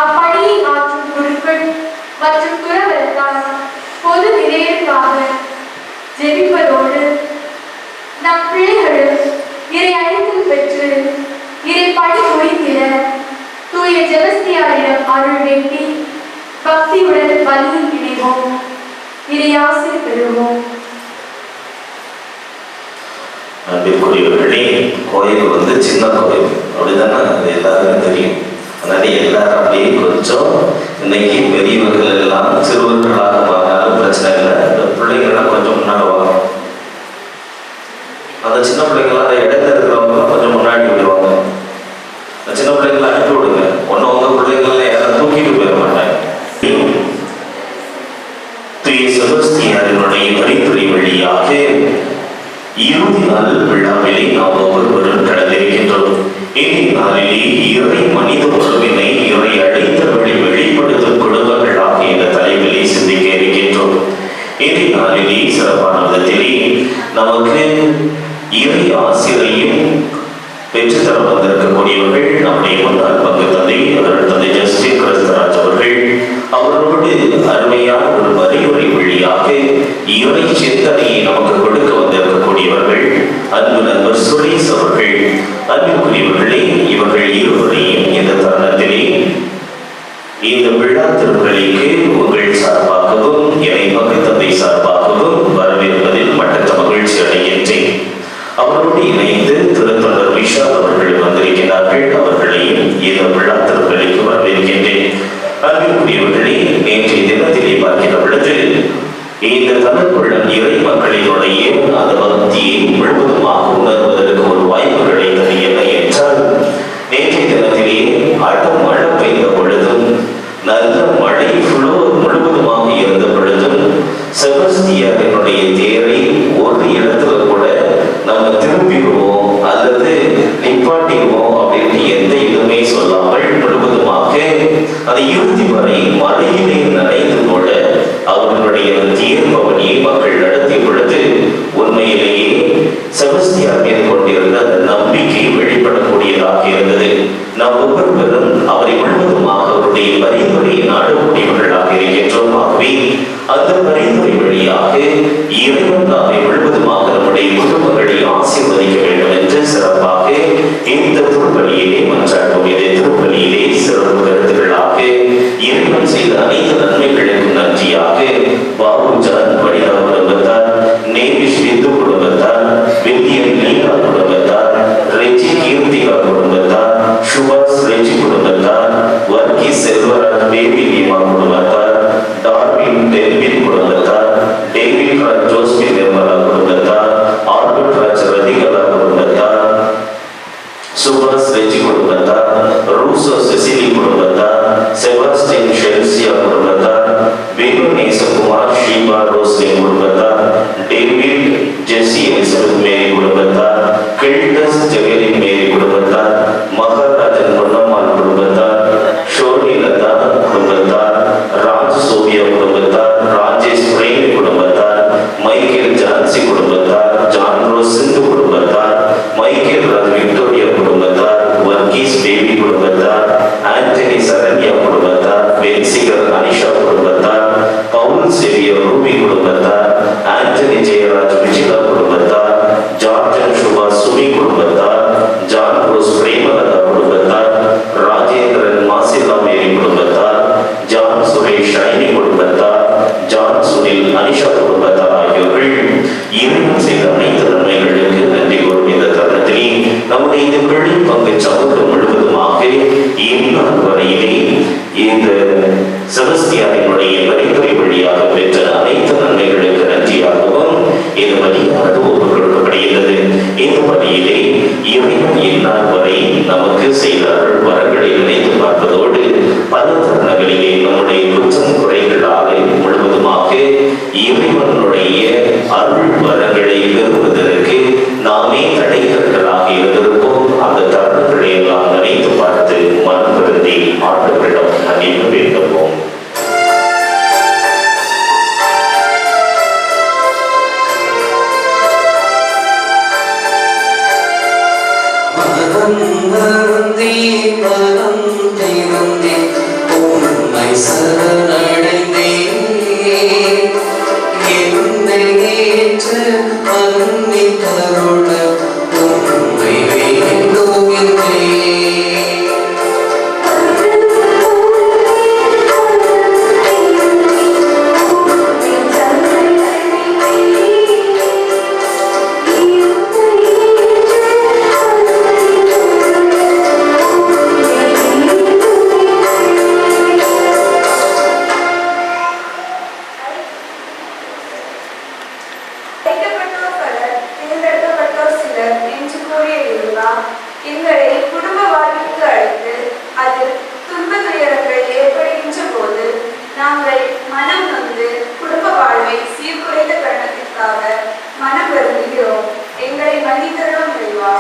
அப்பணியை ஆற்றும் குருக்கள் மற்றும் துறவரத்தார் பொது நிறைவுக்காக ஜெபிப்பதோடு நம் பிள்ளைகளும் இறை அழைத்தல் பெற்று இறை பணி முடித்திட தூய ஜெபஸ்தியாரிடம் அருள் வேண்டி பக்தியுடன் பலியில் இணைவோம். இறை ஆசை பெறுவோம். அன்பிற்குரியவர்களே, கோயில் சின்ன கோயில் அப்படிதானே, அது எல்லாருக்கும் தெரியும். அதனால எல்லாரும் அப்படியே கொஞ்சம் இன்னைக்கு பெரியவர்கள் எல்லாம் சிறுவர்களாக மாறினாலும் பிரச்சனை இல்லை. இந்த பிள்ளைங்கள்லாம் கொஞ்சம் முன்னாடி வாங்க. அந்த சின்ன பிள்ளைங்களாம் அந்த இடத்துல இருக்கிறவங்கலாம் கொஞ்சம் முன்னாடி விடுவாங்க. அந்த சின்ன பிள்ளைங்களை அனுப்பி விடுங்க. ஒன்னும் உங்க பிள்ளைங்கள யாரும் தூக்கிட்டு போயிட மாட்டாங்க. தூய செபஸ்தியாரினுடைய பரிந்துரை வழியாக இறுதி நாள் விழாவிலே நாம் ஒவ்வொருவரும் கடந்திருக்கின்றோம். இறுதி நாளிலே இறை மனித உறவினை இறை அழைத்தவர்களை வெளிப்படுத்தும் குடும்பங்களாக இந்த தலைவிலே சிந்திக்க இருக்கின்றோம். இறுதி நாளிலே சிறப்பான விதத்திலே நமக்கு இறை ஆசிரியையும் பெற்றுத்தர வந்திருக்கக்கூடியவர்கள் நம்முடைய முன்னாள் பங்கு தந்தை அவர்கள் தந்தை ஜஸ்டின் கிறிஸ்தராஜ் அவர்கள். அவரோடு அருமையான ஒரு வரியுரை வழியாக இறை சிந்தனையை நமக்கு கொடுக்க வந்திருக்கக்கூடியவர்கள் அன்பு நண்பர் சுரேஷ் அவர்கள். அன்புக்குரியவர்களே, இவர்கள் இருவரையும் இந்த தருணத்திலே இந்த விழா திருப்பலிக்கு உங்கள் சார்பாகவும் இறை பங்கு தந்தை சார்பாகவும் வரவேற்பதில் மட்டற்ற மகிழ்ச்சி அடைகின்றேன். அவரோடு இணைந்து திருத்தொண்டர் விஷால் அவர்கள் வந்திருக்கிறார்கள். அவர்களையும் இந்த விழா திருப்பலிக்கு வரவேற்கின்றேன். அன்பிற்குரியவர்களே, நேற்றைய தினத்திலே பார்க்கிற பொழுது இந்த தமிழ்குள்ளம் இறை மக்களினுடைய அந்த பக்தியை முழுவதுமாக உணர்வதற்கு ஒரு வாய்ப்பு கிடைத்தது. என்ன என்றால், நேற்றைய தினத்திலே அடம் மழை பெய்த பொழுதும் நல்ல மழை முழுவதுமாக இருந்த பொழுதும் செபஸ்தியாரினுடைய தேரை ஒரு இடத்துல கூட நம்ம திரும்பிடுவோம் அல்லது நிப்பாட்டிடுவோம் அப்படின்னு எந்த இதுவுமே சொல்லாமல் முழுவதுமாக அதை இறுதி வரை மழையிலே நனைந்து கொள்ள அவர்களுடைய தேர் பவனியை மக்கள் நடத்திய பொழுது உண்மையிலேயே செபஸ்தியார் மீது கொண்டிருந்த அந்த நம்பிக்கை வெளிப்படக்கூடியதாக இருந்தது. நாம் ஒவ்வொருவரும் அவரை முழுவதுமாக அவருடைய பரிந்துரையை நாடக்கூடியவர்களாக இருக்கின்றோம். ஆகவே அந்த பரிந்துரை வழியாக இறைவன் நாமை முழுவதுமாக நம்முடைய குடும்பங்களை ஆசீர்வதிக்க வேண்டும் என்று சிறப்பாக இந்த திருப்பலியிலே மன்றாடும். இதை திருப்பலியிலே சிறப்பு கருத்துக்களாக இறைவன் செய்த அனைத்து நன்மைகளுக்கும் நன்றியாக பாபுஜான் வனிதா குடும்பத்தார், நேவிஷ் விந்து குடும்பத்தார், வில்லியம் லீலா குடும்பத்தார், ரெஜி கீர்த்திகா குடும்பத்தார், சுபாஷ் ரெஜி குடும்பத்தார், வர்கி செல்வராஜ் பேபி லீமா குடும்பத்தார், டார்வின் டெல்வின் குடும்பத்தார், டேவிட் ராஜ் ஜோஸ்பி நிர்மலா குடும்பத்தார், ஆல்பர்ட் ராஜ் ரதிகலா குடும்பத்தார், சுபாஷ் ரெஜி குடும்பத்தார், ரூசோ செசிலி குடும்பத்தார், செபாஸ்டின் ஷெல்சியா குடும்பத்தார், மனம் வந்து குடும்ப வாழ்வை சீர்குலைத்த கரணத்திற்காக மனம் வருந்துகிறோம். எங்களை மன்னித்தருளும் இறைவா.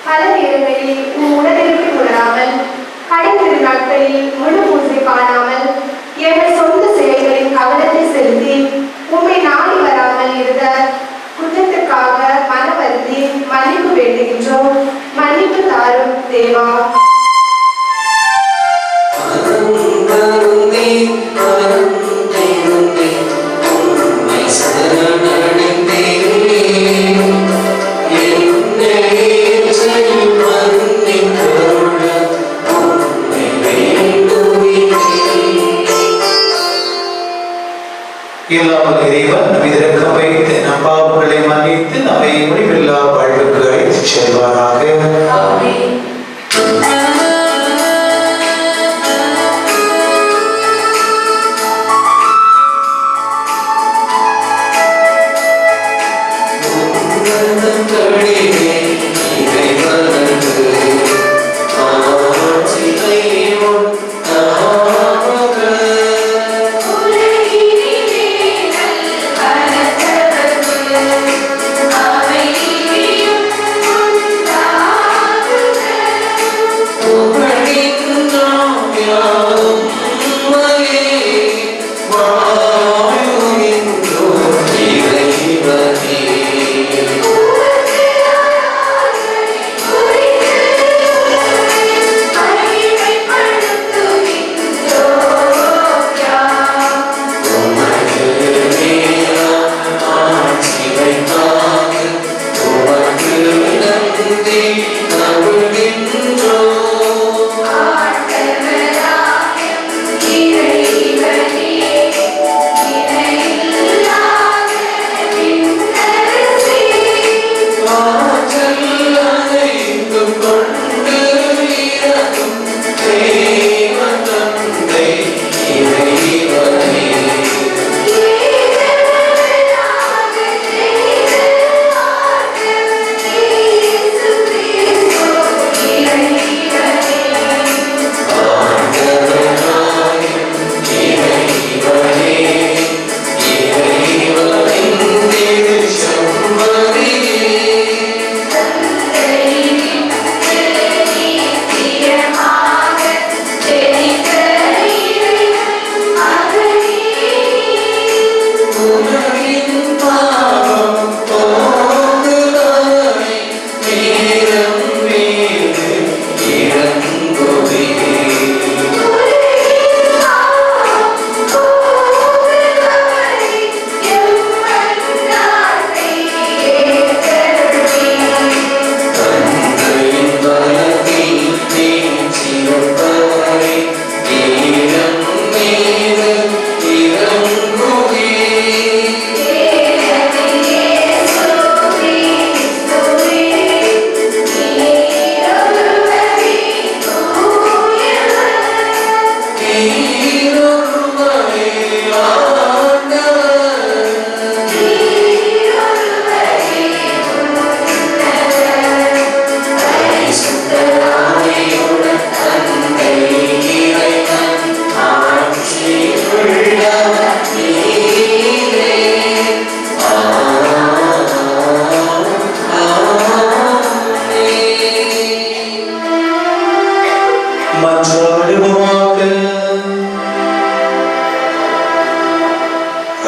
பல நேரங்களில் உடலிற்கு உணராமல் கடைத்திரு நாட்களில் முழு பூசை காணாமல் எங்கள் சொந்த செயல்களின் கவனத்தை செலுத்தி உண்மை நாடி வராமல் இருந்த குற்றத்திற்காக மன வருந்தி மன்னிப்பு வேண்டுகின்றோம். மன்னிப்பு தாரும் தேவா. இல்லாமல் இறைவன் நம் இதற்கம் வைத்து நம் பாவங்களை மன்னித்து நம்மை முடிவில்லா வாழ்வுக்கு அழைத்து செல்வாராக.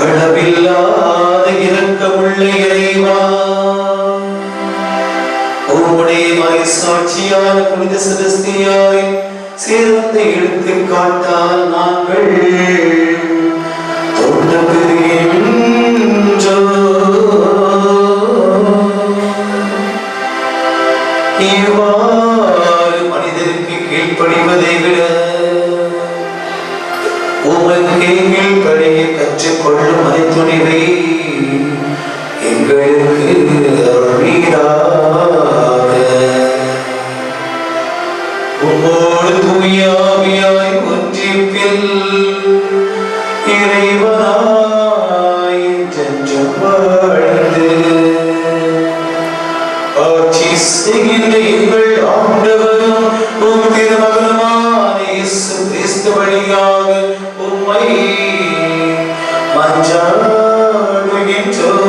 அளவில்லாத இரக்கமுள்ள இறைவா, உம்முடைய மறைசாட்சியான புனித செபஸ்தியாரை சிறந்த எடுத்துக்காட்டால் நாங்கள் தொண்டு பெறுகின்றோம். இவ்வாறு மனிதருக்கு கீழ்ப்படிவதை விட உமக்கே கீழ்ப்படிய கற்றுக்கொள்ளும் மனத்துணிவை எங்களுக்கு அருள்வீராக. இறைவனாய் என்றென்றும் வாழ்ந்து ஆட்சி செய்கின்ற எங்கள் ஆண்டவரும் உம் திருமகனுமான இயேசு கிறிஸ்து வழியாக உம்மை மன்றாடுகின்றோம்.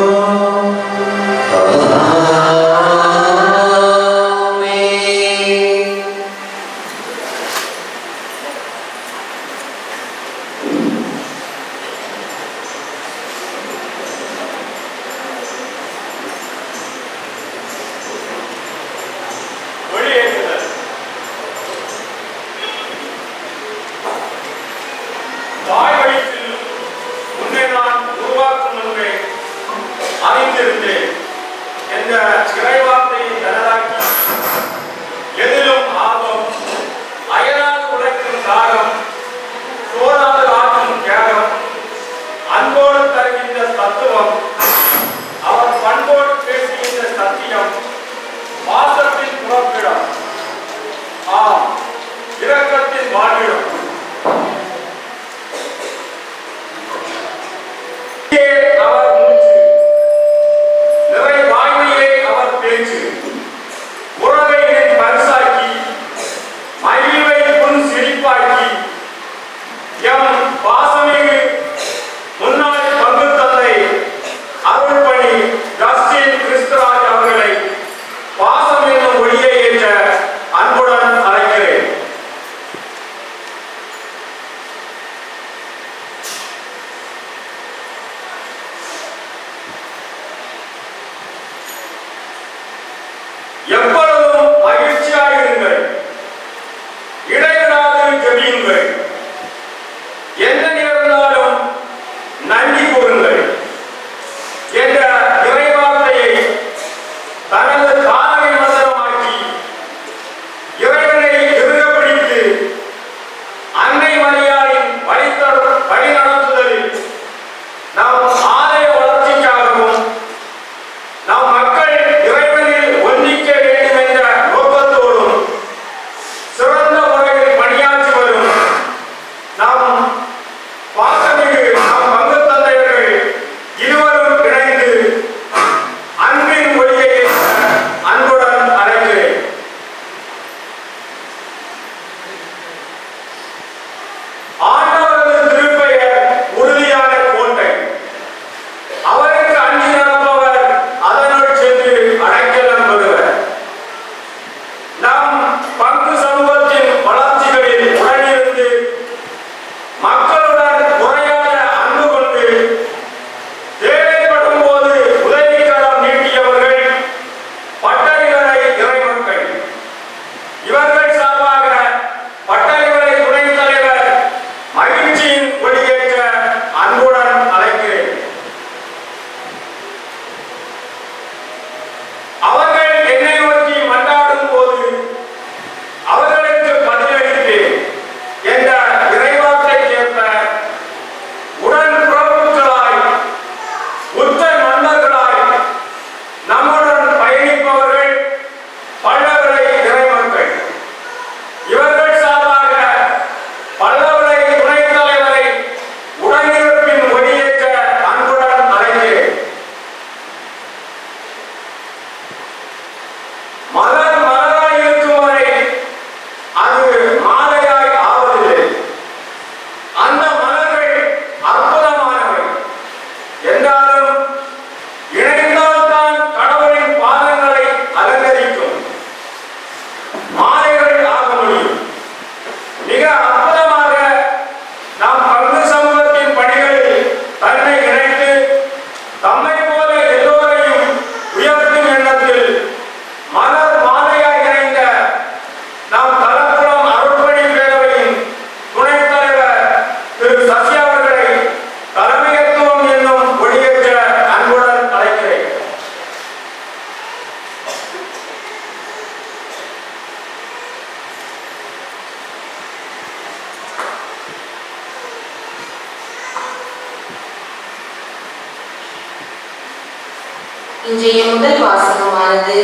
இன்றைய முதல் வாசகமானது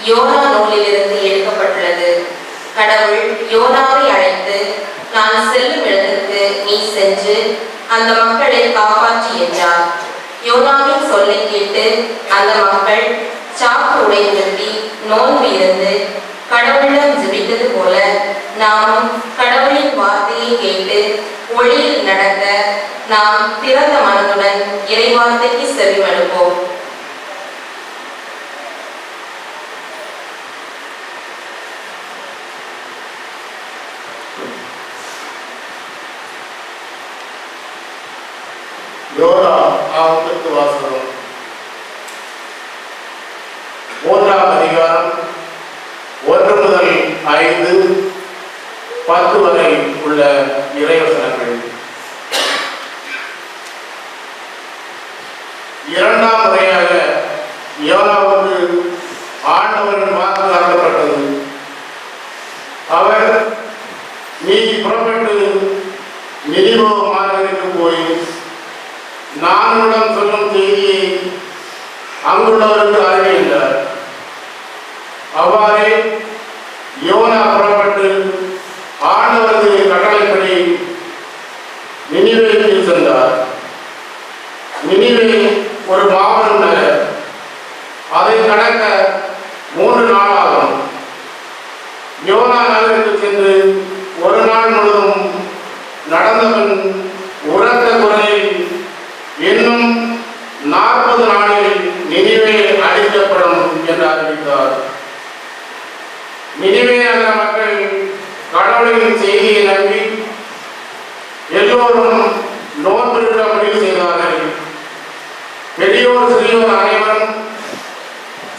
யோனா நூலிலிருந்து எடுக்கப்பட்டுள்ளது. கடவுள் யோனாவை அழைத்து, நான் செல்லும் இடத்திற்கு நீ சென்று அந்த மக்களை காப்பாற்றி என்றார். யோனாவின் சொல்லை கேட்டு அந்த மக்கள் சாக்கு உடைந்திருப்பி நோன்பு இருந்து கடவுளிடம் ஜெபித்தது போல நாமும் கடவுளின் வார்த்தையை கேட்டு ஒளியில் நடக்க நாம் திறந்த மனதுடன் இறைவார்த்தைக்கு செவிமடுப்போம். யோனா ஆபத்துக்கு வாசகம் 3ஆம் அதிகாரம் 1 முதல் 5, 10 வரை உள்ள இறைவசனங்கள். 2ஆம் முறையாக யோனாவுக்கு ஆண்டவரின் வாக்கு அருளப்பட்டது. அவர், நீ புறப்பட்டு நினிவே மாநகருக்கு போய் நான் உன்னிடம் சொல்லும் செய்தியை அங்குள்ளவருக்கு அறிவித்தார். அவ்வாறே யோனா புறப்பட்டு ஆண்டவரது கட்டளைப்படி நினிவேக்கு சென்றார். நினிவே ஒரு மாபெரும் நகர். அதை கடக்க 3 நாள் ஆகும். யோனா நகருக்கு சென்று ஒரு நாள் முழுவதும் நடந்தவன் உரத்த குரலில், இன்னும் 40 நாளில் நினிவே அழிக்கப்படும் என்று அறிவித்தார். நினிவே நகர மக்கள் கடவுளின் செய்தியை நம்பி எல்லோரும் நோன்பு முடிவு செய்தார்கள். பெரியோர் சிறியோர் அனைவரும்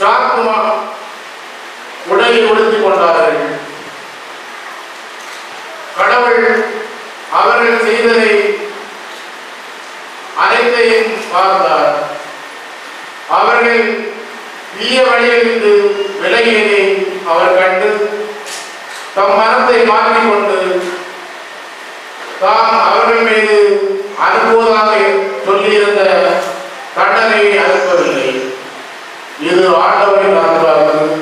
சாக்குமா உடையை உடுத்திக் கொண்டார்கள். கடவுள் அவர்கள் செய்ததை அனைத்தையும் பார்த்தார். அவர்கள் தீய வழியிலிருந்து விலகியதை அவர் கண்டு தம் மனத்தை மாற்றிக்கொண்டு தாம் அவர்கள் மீது அனுப்புவதாக சொல்லியிருந்த தண்டனையை அனுப்பவில்லை. இது ஆண்டவரின் அருளாகும்.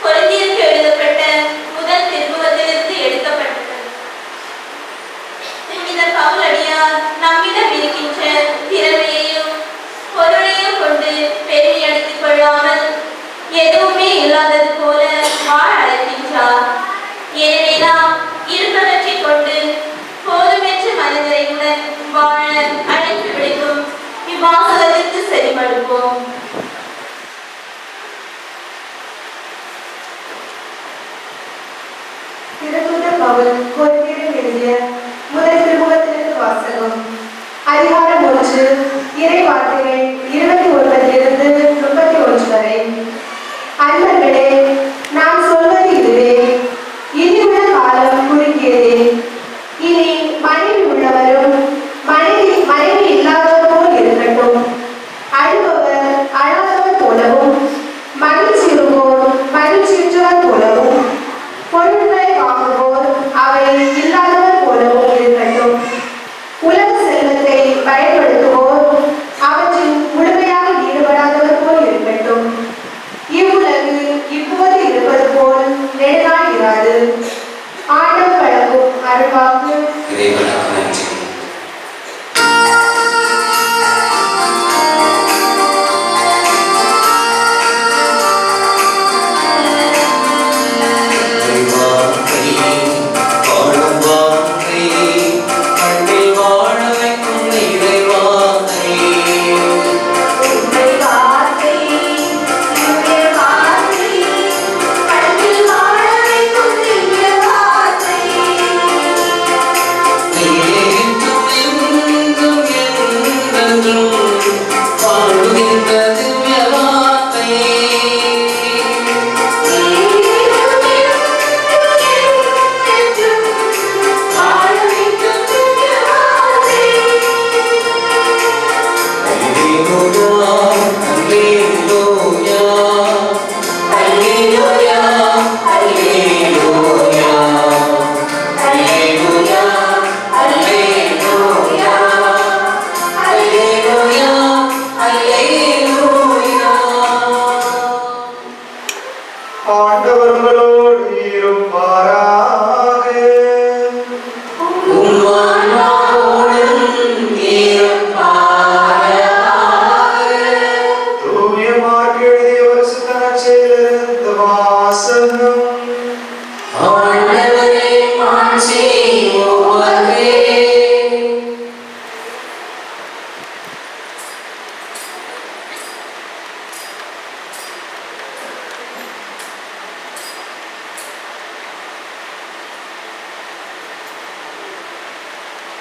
கொரிந்தியருக்கு எழுதப்பட்ட முதல் திருமுகத்திலிருந்து எடுக்கப்பட்டது. புனித பவுலடியார் நம்மிடம் இருக்கின்ற திறமையையும் பொருளையும் கொண்டு பெருமை அடித்துக் கொள்ளாமல் எதுவுமே இல்லாதது போல வாழ அழைக்கின்றார். எனவே நாம் இருப்பவற்றைக் கொண்டு போதுமென்ற மனநிறைவுடன் வாழ அழைப்பு விடுக்கும் இவ்வாசகத்திற்கு செவிமடுப்போம். திருத்தூதர் பவுல் கொரிந்தியருக்கு எழுதிய முதல் திருமுகத்திலிருந்து வாசகம். அதிகாரம் 1, இறை வார்த்தைகள் 29 31 வரை. அன்பர்களே, நான் சொல்வது இதுவே, இனியுள்ள காலம் குறுகியதே. இனி மனைவி உள்ளவரும் மனைவி இல்லாதவர் போல் இருக்கட்டும். அழுபவர் அழாதவர் போலவும், மகிழ்ச்சியுறுவோர் மகிழ்ச்சியுற்றவர் போலவும், பொருட்களை வாங்குவோர் அவை இல்லாதவர் போலவும் இருக்கட்டும். உலக செல்வத்தை பயன்படுத்துவோர் அவற்றில் முழுமையாக ஈடுபடாதவர் போல் இருக்கட்டும். இவ்வுலகு இப்போது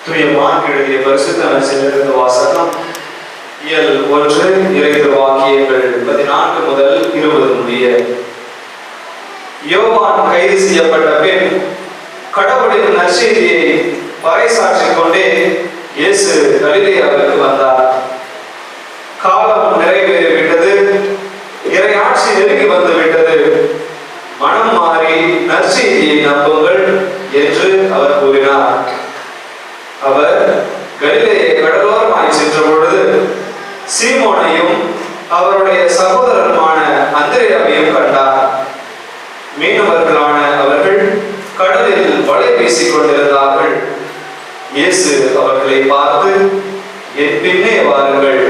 தூய மார்க் எழுதிய பரிசுத்த நற்செய்தியிலிருந்து வாசகம் இயல் 1 இறைவாக்கியங்கள் 14 முதல் 20 முடிய. யோவான் கைது செய்யப்பட்ட பின் கடவுளின் நற்செய்தியை பறைசாற்றிக் கொண்டே இயேசு கலிலேயாவிற்கு வந்தார். காலம் நிறைவேறிவிட்டது, இறையாட்சி நெருங்கி வந்து விட்டது, மனம் மாறி நற்செய்தியை நம்புங்கள் என்று அவர் கூறினார். அவர் கலிலேயை கடலோரமாய் சென்ற பொழுது சீமோனையும் அவருடைய சகோதரருமான அந்திரேயாவையும் கண்டார். மீனவர்களான அவர்கள் கடலில் வலை வீசிக் கொண்டிருந்தார்கள். இயேசு அவர்களை பார்த்து, என் பின்னே வாருங்கள்,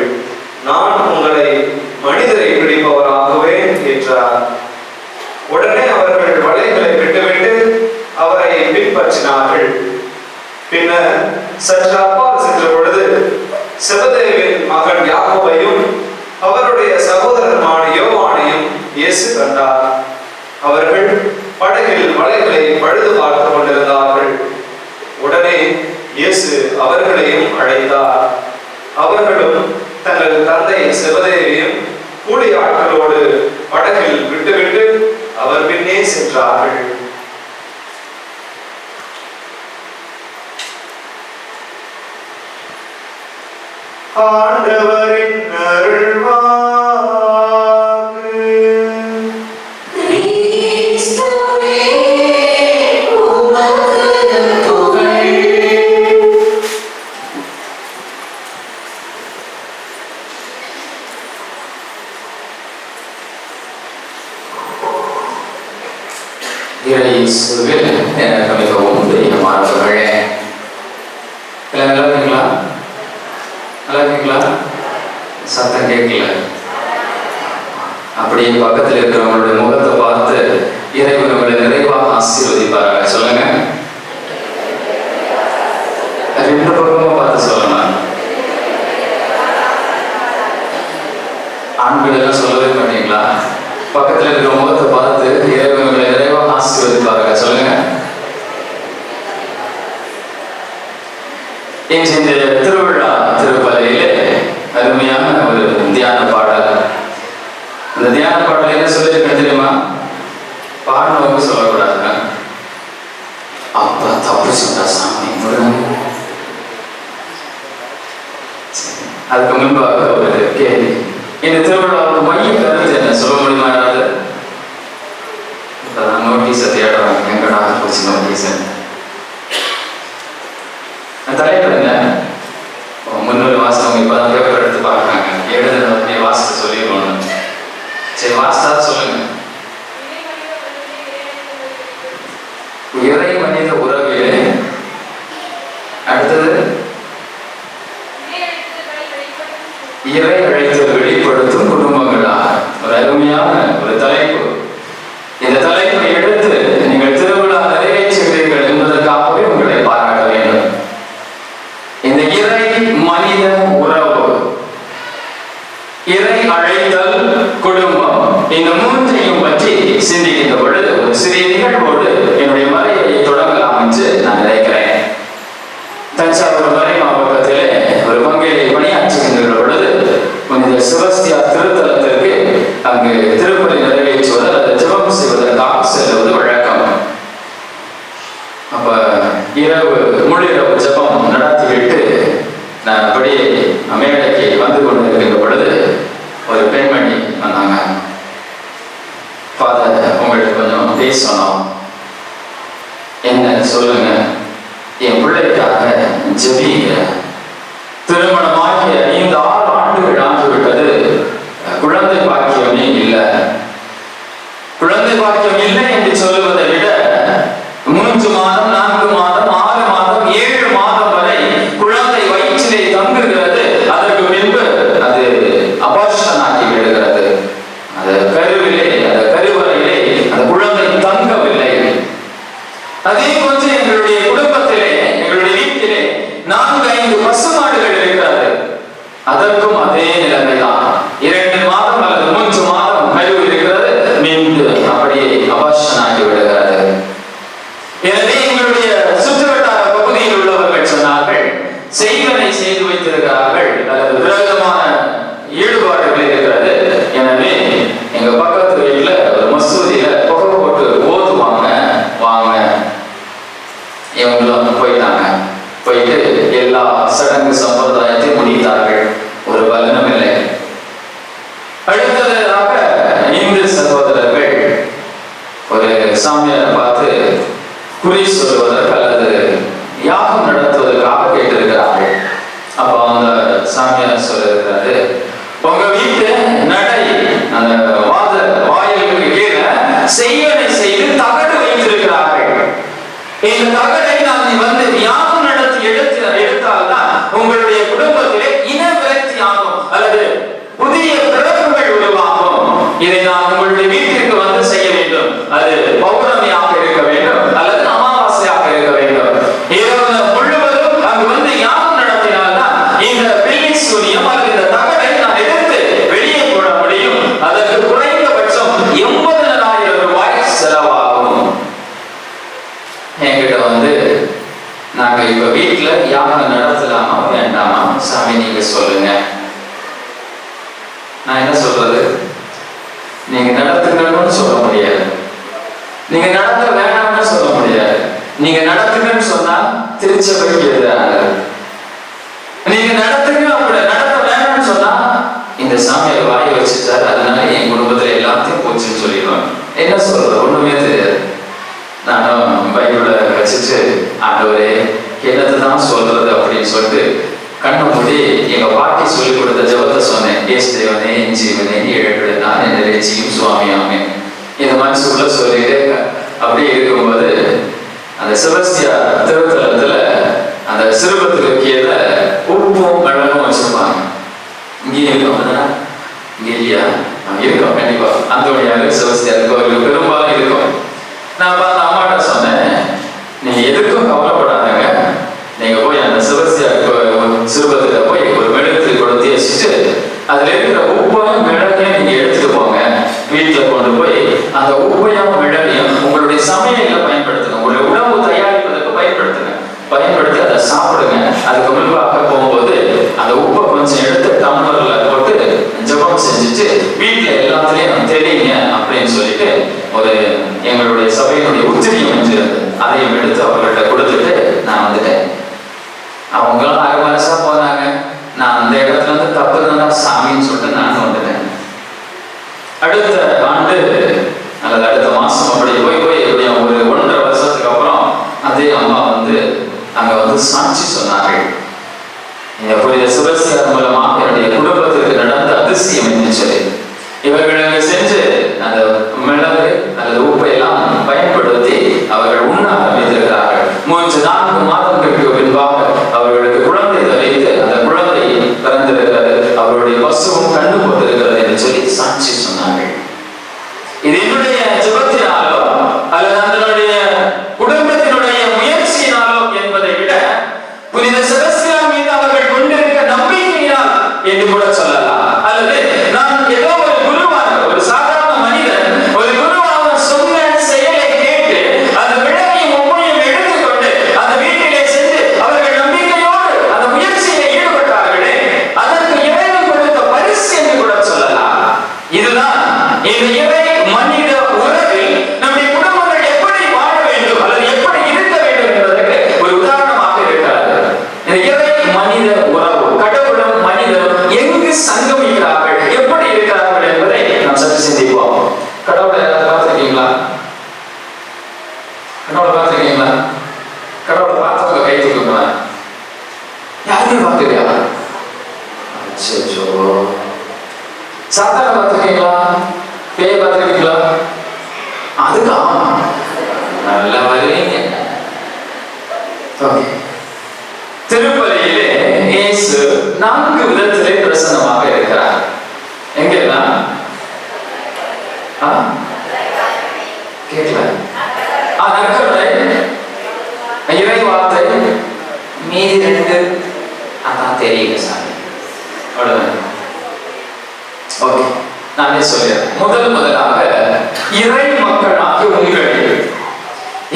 நான் உங்களை மனிதரை பிடிப்பவராகுவேன் என்றார். உடனே அவர்கள் வலைகளை விட்டுவிட்டு அவரை பின்பற்றினார்கள். பின்னர் சற்று அப்பால் சென்ற பொழுது செபதேவின் மகன் யாக்கோபையும் அவருடைய சகோதரருமான யோவானையும் இயேசு கண்டார். அவர்கள் படகில் வலைகளை பழுது பார்த்து கொண்டிருந்தார்கள். உடனே இயேசு அவர்களையும் அழைத்தார். அவர்களும் தங்கள் தந்தை செபதேவியும் கூலி ஆட்களோடு படகில் விட்டுவிட்டு அவர் பின்னே சென்றார்கள். ஆண்டவரின் அருள்வாக்கு. இயேசுவில் எனக்கு மிகவும் பிரியமானவர்களே, எல்லாம் நல்லா இருக்கீங்களா? நல்லா இருக்கீங்களா? சத்தம் கேட்கல. அப்படியே பக்கத்தில் இருக்கிறவங்களுடைய முகத்தை பார்த்து இறைவன் உங்களை நிறைவாக ஆசீர்வதிப்பார்கள். சொல்லுங்க. ரெண்டு பக்கமா பார்த்து சொல்லணும். ஆண்கள் எல்லாம் சொல்லவே மாட்டீங்களா? பக்கத்தில் இருக்கிற முகத்தை பார்த்து இறைவன் உங்களை நிறைவாக ஆசீர்வதிப்பார்கள். சொல்லுங்க. இந்த திருவிழா திருப்பலியிலே அருமையான ஒரு தியான பாடல். அந்த தியான பாடல் என்ன சொல்லியிருக்கேன் தெரியுமா? பாடணும்னு சொல்லக்கூடாதுங்க. அப்பா தப்பு சொல்றா சாமி. அதுக்கு முன்பாக ஒரு கேள்வி. இந்த திருவிழாவுக்கு மைய கருத்து என்ன சொல்ல முடியுமா? யாராவது இப்பதான் நோட்டீஸை தேடுறாங்க. எங்கடா போச்சு நோட்டீஸ்? தலைப்பு என்ன? முன்னூறு வாசகம் இப்பதான் பேப்பர் எடுத்து பார்க்குறாங்க. எழுதுனே வாசத்தை சொல்லிடணும். சரி, வாசத்தா சொல்லுங்க. இறை மனித உறவிலே. அடுத்தது இறை அழைத்து வெளிப்படுத்தும் குடும்பங்களா. ஒரு அருமையான ஒரு தலைப்பு. இந்த தலைப்பை எடுத்து நீங்கள் திருவிழா நிறைவேற்றுகிறீர்கள் என்பதற்காகவே உங்களை பாராட்ட வேண்டும். இந்த இறை மனித உறவு, இறை அழைத்தல், குடும்பம், இந்த மூன்றையும் பற்றி சிந்திக்கின்ற பொழுது ஒரு சிறிய நிகழ்வோடு என்னுடைய மறையை தொடங்கலாம் என்று நான் நினைக்கிறேன். தஞ்சாவூர் மறை மாவட்டத்திலே ஒரு பங்கிலே பணியாற்றுகின்ற பொழுது புனித செபஸ்தியார் திருத்தலத்திற்கு அங்கு திருப்பலி நிறைவேற்றுவது அல்லது ஜெபம் செய்வதற்காக செல்வது வழக்கம். அப்ப இரவு முழிரவு ஜெபம் நடத்திவிட்டு நான் அப்படியே மேடைக்கு வந்து கொண்டிருக்கின்ற பொழுது ஒரு பெண்மணி வந்தாங்க. ஃபாதர், உங்களுக்கு கொஞ்சம் பேசணும். என்ன சொல்லுங்க? என் பிள்ளைக்காக ஜெபிங்க. திருமணமாகிய 5-6 ஆண்டுகள் ஆகிவிட்டது. குழந்தை பாக்கியமே இல்லை. குழந்தை பாக்கியம் இல்லை என்று சொல்லுவதை விட 3 மாதம், 4 மாதம், 6 மாதம், 7 மாதம் வரை குழந்தை வயிற்றிலே தங்குகிறது. அதற்கு பின்பு அது அபார்ஷன் ஆகி விடுகிறது. அது கருவிலே, அந்த கருவறையிலே அந்த குழந்தை தங்கவில்லை. அதே போன்று எங்களுடைய குடும்பத்திலே, எங்களுடைய வீட்டிலே 4-5 பசுமாடுகள் இருக்கிறது. அதற்கும் அதே நிலைமைதான். 2 மாதம் அல்லது 3 மாதம் கருவு இருக்கிறது, மீண்டும் அப்படியே அபார்ஷன் ஆகி விடுகிறது. எனவே எங்களுடைய சுற்றுவட்டார பகுதியில் உள்ளவர்கள் சொன்னார்கள், சடங்கு சம்பிரதாயத்தை முடித்தார்கள். ஒரு பலனும் இல்லை. அடுத்ததாக இந்து சகோதரர்கள் ஒரு சாமியாரை பார்த்து குறி சொல்வதற்கு அல்லது யாகம் நடத்துவதற்காக கேட்டிருக்கிறார்கள். அப்ப அந்த சாமியார் சொல்லிருக்கிறாரு, உங்க வீட்டு நடை அந்த வாயிலுக்கு கீழே செய்வனை செய்து தகடு வைத்திருக்கிறார்கள். இந்த தகடை நான் வந்து யாகம் நடத்தி எடுத்தால்தான் உங்களுடைய குடும்பத்திலே இன விரக்தி ஆகும் அல்லது புதிய பிறப்புகள் உருவாகும். இதை நான் உங்களுடைய வீட்டிற்கு வந்து செய்ய வேண்டும். அது பௌர்ணமியாக இருக்க வேண்டும் அல்லது அமாவாசையாக இருக்க வேண்டும். இரவு முழுவதும் அங்கு வந்து யாகம் நடத்தினால்தான் இந்த பில்லி சூனியம் அல்லது இந்த தகடை நான் எடுத்து வெளியே போட முடியும். அதற்கு குறைந்தபட்சம் 80,000 ரூபாய் செலவாகும். என்கிட்ட வந்து நாங்க இப்ப வீட்டுல யாகம் நடத்தலாமா வேண்டாமா சாமி நீங்க சொல்லுங்க. நான் என்ன சொல்றது? நீங்க நடத்துங்கன்னு சொல்ல முடியாது, நீங்க நடத்த வேணாம்னு சொல்ல முடியாது. நீங்க நடத்துங்கன்னு சொன்னா திருச்சபைக்கு எதிராக, நீங்க நடத்துங்க அப்படி நடத்த வேணாம்னு சொன்னா இந்த சாமியார் வாயை வச்சுட்டாரு அதனால என் குடும்பத்துல எல்லாத்தையும் போச்சுன்னு சொல்லிடுவாங்க. என்ன சொல்றது? ஒண்ணுமே தெரியாது. நானும் பைபிளை வச்சுட்டு ஆண்டவரே என்னத்தை தான் சொல்றது அப்படின்னு சொல்லிட்டு கண்ணை மூடி எங்க பாட்டி சொல்லி கொடுத்த ஜபத்தை சொன்னேன். ஏசு தேவனே என் ஜீவனே எழுப்பிட நான் என்ன ரட்சியும் சுவாமியாமே இந்த மனசுக்குள்ள சொல்லிட்டு அப்படியே இருக்கும்போது அந்த செபஸ்தியா திருத்தலத்துல அந்த சிறுபத்துக்கு கீழே உப்பும் மிளகும் வச்சிருப்பாங்க. இங்கே இருக்கும், இங்க இல்லையா? இருக்கும் கண்டிப்பா. அந்தோனியாரு செபஸ்தியார் கோவில் பெரும்பாலும் இருக்கும். நான் பார்த்த அம்மாட்ட சொன்னேன், நீங்க எதுக்கும் கவலைப்படாதங்க, நீங்க போய் அந்த செபஸ்தியார் சிறுபத்துல போய் ஒரு மெழுகு கொடுத்து வச்சுட்டு அதுல இருக்கிற உப்பையும் மிளகையும் நீங்க எடுத்துட்டு போங்க. வீட்டுல கொண்டு போய் அந்த உப்பையும் மிளகையும் உங்களுடைய சமையல பயன்படுத்துங்க, உங்களுடைய உணவு தயாரிப்பதற்கு பயன்படுத்தி அதை சாப்பிடுங்க. அதுக்கு முன்பாக போகும்போது அந்த உப்பை கொஞ்சம் எடுத்து டம்ளர்ல போட்டு ஜபம் செஞ்சுட்டு வீட்டுல எல்லாத்துலயும் தெரியுங்க அப்படின்னு சொல்லிட்டு ஒரு எங்களுடைய சபையினுடைய உத்திரியம் என்று அதையும் எடுத்து அவர்கள்ட்ட கொடுத்துட்டு நான் வந்துட்டேன். அவங்களும் அரை மனசா போனாங்க. நான் அந்த இடத்துல இருந்து தப்பு தானே சாமின்னு சொல்லிட்டு நான் வந்துட்டேன். அடுத்த ஆண்டு அல்லது அடுத்த மாசம் அப்படி போய் எப்படியும் ஒரு 1.5 வருஷத்துக்கு அப்புறம் அதே அம்மா வந்து அங்க வந்து சாட்சி சொன்னார்கள். இந்த புனித செபஸ்தியார் மூலமாக என்னுடைய குடும்பத்திற்கு நடந்த அதிசயம் என்று சொல்லி இவர்கள் சென்று அந்த மிளகு அல்லது உப்பை எல்லாம் பயன்படுத்தி அவர்கள் உண்ண ஆரம்பித்திருக்கிறார்கள். 3-4 மாதங்களுக்கு பின்பாக அவர்களுக்கு குழந்தை தரித்து அந்த குழந்தை பிறந்திருக்கிறது, அவருடைய பசுவும் கண்டு போட்டிருக்கிறது என்று சொல்லி சாட்சி சொன்னார்கள். இது என்னுடைய ஜெபத்தினாலோ அல்லது அதனுடைய குடும்பத்தினுடைய முயற்சியினாலோ என்பதை விட புனித செபஸ்தியார் மீது அவர்கள் கொண்டிருக்க நம்பிக்கையினால் என்று கூட சொல்லலாம். அல்லது நான் ஏதோ ஒரு குருவான ஒரு சாதாரண மனிதன் ஒரு குருவான சொன்ன செயலை கேட்டு அந்த விளக்கையும் ஒவ்வொன்றையும் எடுத்துக்கொண்டு அந்த வீட்டிலே சென்று அவர்கள் நம்பிக்கையோடு அந்த முயற்சியிலே ஈடுபட்டார்களே அதற்கு இறைவன் கொடுத்த பரிசு என்று கூட சொல்லலாம். இதுதான் இந்த இறை மனித உறவில் நம்முடைய குடும்பங்கள் எப்படி வாழ வேண்டும் அல்லது எப்படி இருக்க வேண்டும் என்பதற்கு ஒரு உதாரணமாக இருக்கிறது. இந்த இறை மனித உறவு, கடவுளும் மனிதனும் எங்கு சங்கமிக்கிறார்கள், எப்படி இருக்கிறார்கள் என்பதை நாம் சற்று சிந்திப்போம். கடவுளை யாராவது பார்த்திருக்கீங்களா? கடவுளை பார்த்திருக்கீங்களா? கடவுளை பார்த்தவங்க கை தூக்குங்க. யாருமே பார்த்துருக்கியா? சாத்தான பார்த்திருக்கீங்களா? பேய் பார்த்திருக்கீங்களா? அதுக்கு நல்லா வருவீங்க. திருப்பலியிலே இயேசு 4 விதத்திலே பிரசன்னமாக இருக்கிறார். எங்கெல்லாம் கேட்கல? நற்கருணை, இறை வார்த்தை, மீதி 2 அதான் தெரியல சாமி. அவ்வளவுதான். ஓகே, நானே சொல்றேன். முதலாக இறை மக்களாகி உங்களில்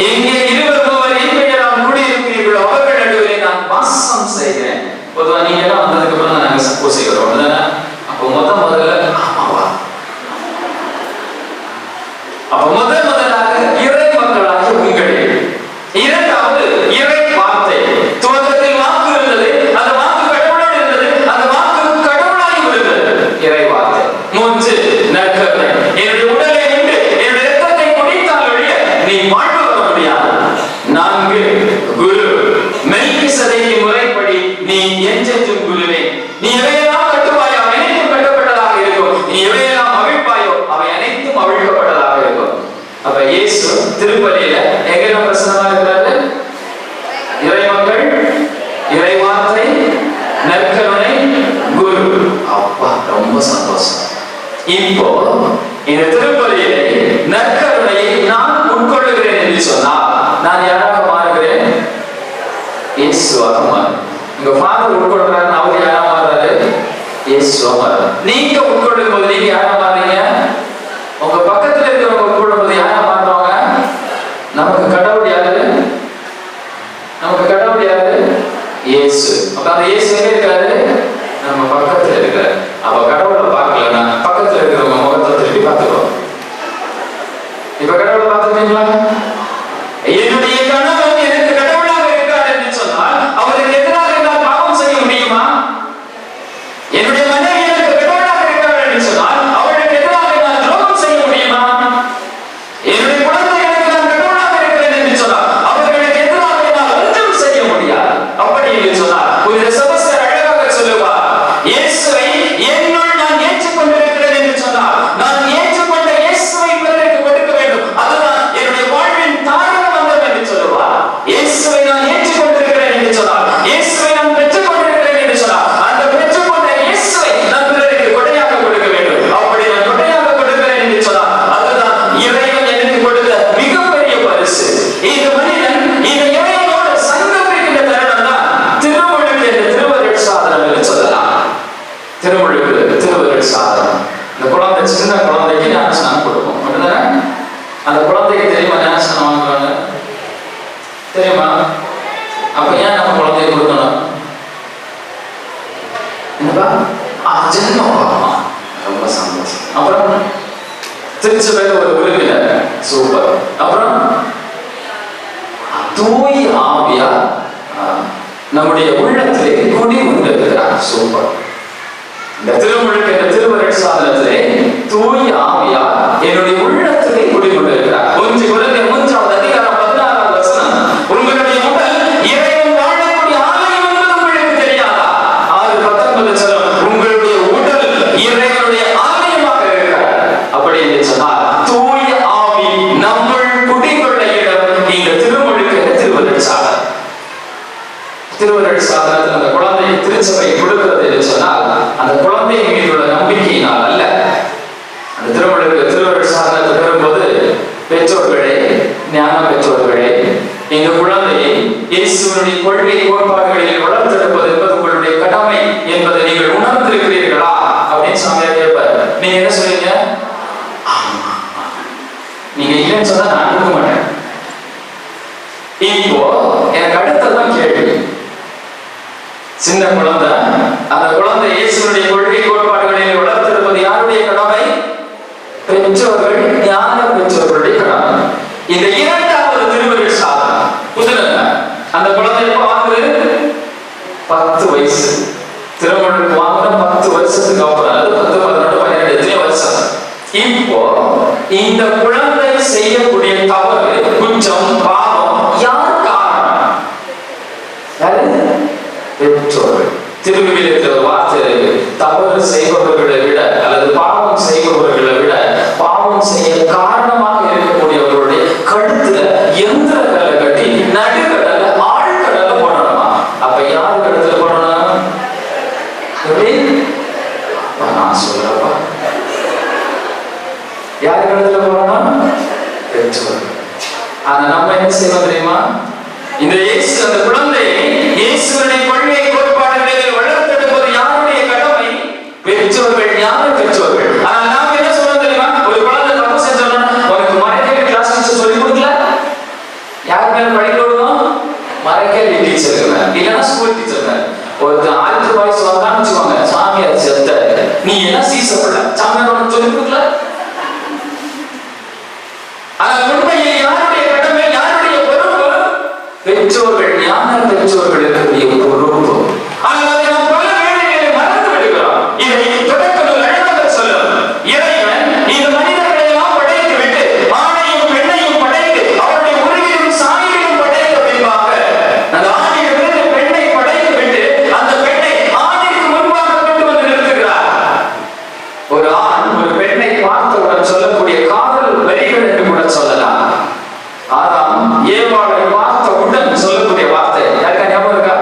எங்கே 2 என் பெயரால் கூடியிருக்கிறீர்களோ அவர்கள் நடுவிலே நான் வாசம் செய்கிறேன். பொதுவாக நீங்க எல்லாம் வந்ததுக்கு அப்புறம் தான் நாங்க பூசிக்கிறோம். அப்போ முதல்ல ஆமாவா? அப்போ முதலாக இறை மக்களாகி உங்களில். இரண்டாவது இறை வார்த்தை. துவக்கத்தில் வாக்கு இருந்தது, அது இயேசுவாக மாறும். உங்க ஃபாதர் உட்கொள்றாரு, அவர் யாரா மாறுறாரு? இயேசுவா மாறுறாரு. நீங்க உட்கொள்ளும் போது நீங்க யாரா மாறுறீங்க? உங்க பக்கத்துல இருக்கிறவங்க உட்கொள்ளும் போது யாரா மாறுவாங்க? நமக்கு கடவுள் யாரு? நமக்கு கடவுள் யாரு? இயேசு. அப்ப அந்த இயேசு எங்க இருக்காரு? நம்ம பக்கத்துல இருக்காரு. அப்ப கடவுளை பார்க்கலன்னா பக்கத்துல இருக்கிறவங்க முகத்தை திருப்பி பார்த்துக்கணும். இப்ப கடவுளை பார்த்துட்டீங்களா? என்னுடைய கணவன் எனக்கு கடவுளாக இருக்கிறார் என்று சொன்னால் அவருக்கு எதிராக என்னால் பாவம் செய்ய முடியுமா? என்னுடைய மனைவி எனக்கு கடவுளாக இருக்கிறார் என்று சொன்னால் அவளுக்கு எதிராக என்னால் துரோகம் செய்ய முடியுமா? என்னுடைய குழந்தை எனக்கு நான் கடவுளாக இருக்கிறேன் என்று சொன்னால் அவர்களுக்கு எதிராக என்னால் ஒன்றும் செய்ய முடியாது. அப்படி என்று சொன்னால் புனித செபஸ்தியார் அழகாக சொல்லுவார், இயேசுவை என்னுள் நான் ஏற்றுக்கொண்டிருக்கிறேன் என்று சொன்னால் நான் ஏற்றுக்கொண்ட இயேசுவை பிறருக்கு கொடுக்க வேண்டும். அதுதான் என்னுடைய வாழ்வின் தாரக மந்திரம் என்று சொல்லுவார். இயேசுவை நான் ஏற்றுக்கொண்டிருக்கிறேன் என்று சொன்னால், இயேசுவை நான் பெற்றுக் கொண்டிருக்கிறேன் என்று சொன்னால், அந்த பெற்றுக்கொண்ட இயேசுவை நான் பிறருக்கு கொடையாக கொடுக்க வேண்டும். அப்படி நான் கொடையாக கொடுக்கிறேன் என்று சொன்னால் அதுதான் இறைவன் எனக்கு கொடுத்த மிகப்பெரிய பரிசு. இந்த மனிதன் இந்த இறைவனோடு சங்கமிக்கின்ற தருணம் தான் திருமுழுக்கு என்ற திருவருட் சாதனம் என்று சொல்லலாம். திருமுழுக்கு திருவருட் சாதனம். இந்த குழந்தை, சின்ன குழந்தைக்கு ஞானஸ்நானம் கொடுப்போம் அப்படிதானே? அந்த குழந்தைக்கு தெரியுமா ஞானஸ்நானம் வாங்குவாங்க? தெரியுமா? அப்ப ஏன் நம்ம குழந்தைக்கு கொடுக்கணும்? என்னப்பா? ஜென்மமா? ரொம்ப சந்தோஷம். அப்புறம் திருச்சபையில ஒரு உறுப்பினர், சூப்பர். அப்புறம் தூய் ஆவியா நம்முடைய உள்ளத்திலே குடி கொண்டிருக்கிறார், சூப்பர். இந்த திருமுழுக்கு என்ற திருவருட் சாதனத்திலே தூய் ஆவியா என்னுடைய உள்ளத்திலே குடி கொண்டிருக்கிறார். 1 கொரிந்தியர் 3வது அதிகாரம் 16வது வசனம், உங்களுடைய உடல் இறைவன் வாழக்கூடிய ஆலயம் என்பது உங்களுக்கு தெரியாதா? 6:19 சொல்லும், உங்களுடைய உடல் இறைவனுடைய ஆலயமாக இருக்கிறார். அப்படி என்று சொன்னால் தூய ஆவி நம்முள் குடிகொள்ள இடம் இந்த திருமுழுக்கு என்ற திருவருட் சாதனம். திருவருட் சாதனத்தில் அந்த குழந்தையை திருச்சபை கொடுக்கிறது என்று சொன்னால் அந்த குழந்தையின் மீது உள்ள நம்பிக்கையினால் அல்ல. அந்த திருமுழுக்கு திருவருட் சாதனத்தை பெறும்போது பெற்றோர்களே, ஞான பெற்றோர்களே, இந்த குழந்தையை இயேசுவினுடைய கொள்கை கோட்பாடுகளில் வளர்த்தெடுப்பது என்பது உங்களுடைய கடமை என்பதை நீங்கள் உணர்ந்திருக்கிறீர்களா அப்படின்னு சாமியார் கேட்பார். நீங்க என்ன சொல்றீங்க? நீங்க இல்லைன்னு சொன்னா நான் கொடுக்க மாட்டேன். இப்போ எனக்கு அடுத்ததான் கேள்வி, சின்ன குழந்தை, அந்த குழந்தை இயேசுவினுடைய கொள்கை கோட்பாடுகளில் வளர்த்தெடுப்பது யாருடைய கடமை? பெற்றோர்கள், ஞான பெற்றோர்களுடைய கடமை. இந்த இரண்டாவது திருவருட் சாதனம் புதுநங்க. அந்த குழந்தை எப்ப வாங்குது? 10 வயசு. திருமணத்துக்கு வாங்கின 10 வருஷத்துக்கு அப்புறம், அது 10, 11, 12 எத்தனை வருஷம். இப்போ இந்த குழந்தை செய்யக்கூடிய தவறு, குற்றம், பாவம் யார் காரணம்? யாரு? பெற்றோர்கள். திருவிழில் இருக்கிற வார்த்தை, தவறு செய்பவர்களை விட அல்லது பாவம் செய்பவர்களை விட பாவம் செய்ய காரணமாக இருக்கக்கூடியவர்களுடைய கழுத்துல எந்திர கல்லை கட்டி நடுக்கடல ஆழ்கடல போடணுமா? அப்ப யாரு கழுத்துல போடணும்? எப்படி? நான் சொல்றப்பா, யாரு கழுத்துல போடணும்? பெற்றோர்கள். ஆனா நம்ம என்ன செய்வோம் தெரியுமா? இந்த இயேசு, அந்த குழந்தை இயேசுவினுடைய கொள்கை கோட்பாடுகளில் வளர்த்தெடுப்பது யாருடைய கடமை? பெற்றோர்கள், ஞான பெற்றோர்கள். ஆனா நாம என்ன சொல்றோம் தெரியுமா? ஒரு குழந்தை தப்பு செஞ்சோம்னா உனக்கு மறைக்கல்வி கிளாஸ் டீச்சர் சொல்லி கொடுக்கல, யார் மேல படிக்க விடணும்? மறைக்கல்வி டீச்சர் இல்லைன்னா ஸ்கூல் டீச்சர். ஒருத்தர் ஆயிரத்து வயசு வந்தான்னு வச்சுக்கோங்க, சாமியார் செத்த, நீ என்ன சீசப்படல, சாமியார் உனக்கு சொல்லி கொடுக்கல. ஆனா உண்மையில் யாருடைய கடமை, யாருடைய பொறுப்பு? பெற்றோர்கள், ஞான பெற்றோர்களுடைய பொறுப்பு. ஆனால் அதை நாம் பல வேளைகளில் மறந்து விடுகிறோம். இதை தொடக்க நூல் அழகாக சொல்லும். இறைவன் இந்த மனிதர்களை எல்லாம் படைத்து விட்டு ஆணையும் பெண்ணையும் படைத்து அவருடைய உருவிலும் சாயலிலும் படைத்த பின்பாக அந்த ஆணிலிருந்து பெண்ணை படைத்து விட்டு அந்த பெண்ணை ஆணிற்கு முன்பாக கொண்டு வந்து நிறுத்துகிறார். ஒரு ஆண் ஒரு பெண்ணை பார்த்தவுடன் சொல்லக்கூடிய காதல் வரிகள் என்று கூட சொல்லலாம். ஆதாம் ஏவாளை பார்த்தவுடன் சொல்லக்கூடிய வார்த்தை யாருக்கா ஞாபகம் இருக்கா?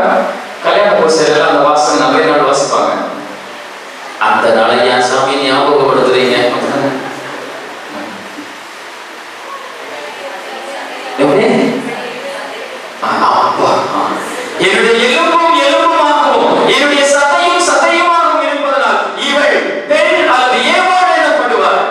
கல்யாண போஸ்டர்ல அந்த என்னுடைய எலும்பும் எலும்புமாகவும் என்னுடைய சதையும் சதையுமாகவும் இருப்பதனால் இவள் பெண் அல்லது ஏவாள் எனப்படுவார்.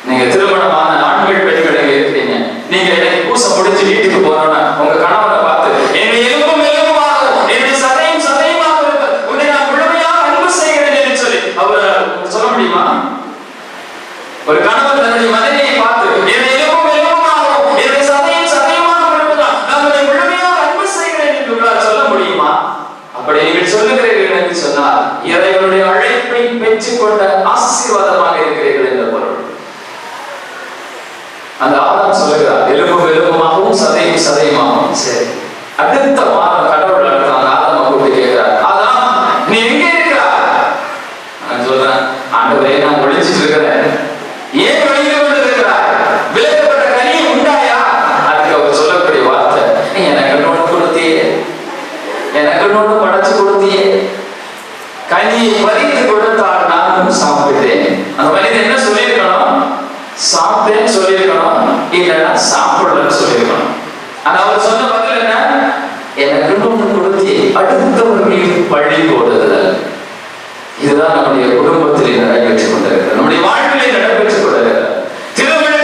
நீங்க திருமணமான ஆண்கள் பெண்கள் இருக்கிறீங்க, நீங்க எனக்கு பூசை முடிஞ்சு வீட்டுக்கு போனோம்னா உங்க கணவனை பார்த்து என்னுடைய எலும்பும் எலும்புமாகவும் என்னுடைய சதையும் சதையுமாக இருப்பது உன்னை நான் முழுமையாக அன்பு செய்கிறேன் என்று சொல்லி அவர் சொல்ல முடியுமா? ஒரு கணவன் தன்னுடைய மனைவியை பார்த்து என்னுடைய எலும்பும் எலும்புமாகவும் என்னுடைய சதையும் சதையுமாக இருப்பதால் நான் உன்னை முழுமையாக அன்பு செய்கிறேன் என்று உங்களால் சொல்ல முடியுமா? அப்படி நீங்கள் சொல்லுகிறீர்கள் என்று சொன்னால் இறைவனுடைய அழைப்பை பெற்றுக்கொண்ட ஆசீர்வாதமாக இருக்கிறீர்கள் என்ற பொருள். அந்த ஆதாம் சொல்லுகிறார் எலும்பும் எலும்புமாகவும் சதையும் சதையுமாகவும். சரி, அடுத்த வாரம் கடவுள் அடுத்த அந்த ஆதாமை கூப்பிட்டு கேட்கிறார், ஆதாம் நீ எங்க இருக்கிறார்? நான் சொல்றேன், ஆண்டவரே நான் ஒழிச்சிட்டு இருக்கிறேன். ஏன் ஒழிந்து கொண்டு இருக்கிறார்? விளக்கப்பட்ட கனியை உண்டாயா? அதுக்கு அவர் சொல்லக்கூடிய வார்த்தை, எனக்கு ஒண்ணு கொடுத்தியே, எனக்கு ஒண்ணு படைச்சு கொடுத்தியே, கனியை பறித்து கொடுத்தால் நானும் சாப்பிட்டேன். அந்த மனிதன் என்ன சொல்லியிருக்கணும்? சாப்பிட்டேன்னு சொல்லியிருக்கணும், இல்லைன்னா சாப்பிடலன்னு சொல்லியிருக்கணும். ஆனா அவர் சொன்ன பதில் என்ன? எனக்கு ஒண்ணு கொடுத்தியே, அடுத்தவர் மீது பழி போடுதல். இதுதான் நம்முடைய குடும்பத்திலே நடைபெற்றுக் கொண்டிருக்கிறது, நம்முடைய வாழ்விலே நடைபெற்றுக் கொண்டிருக்கிறது. திருவிழா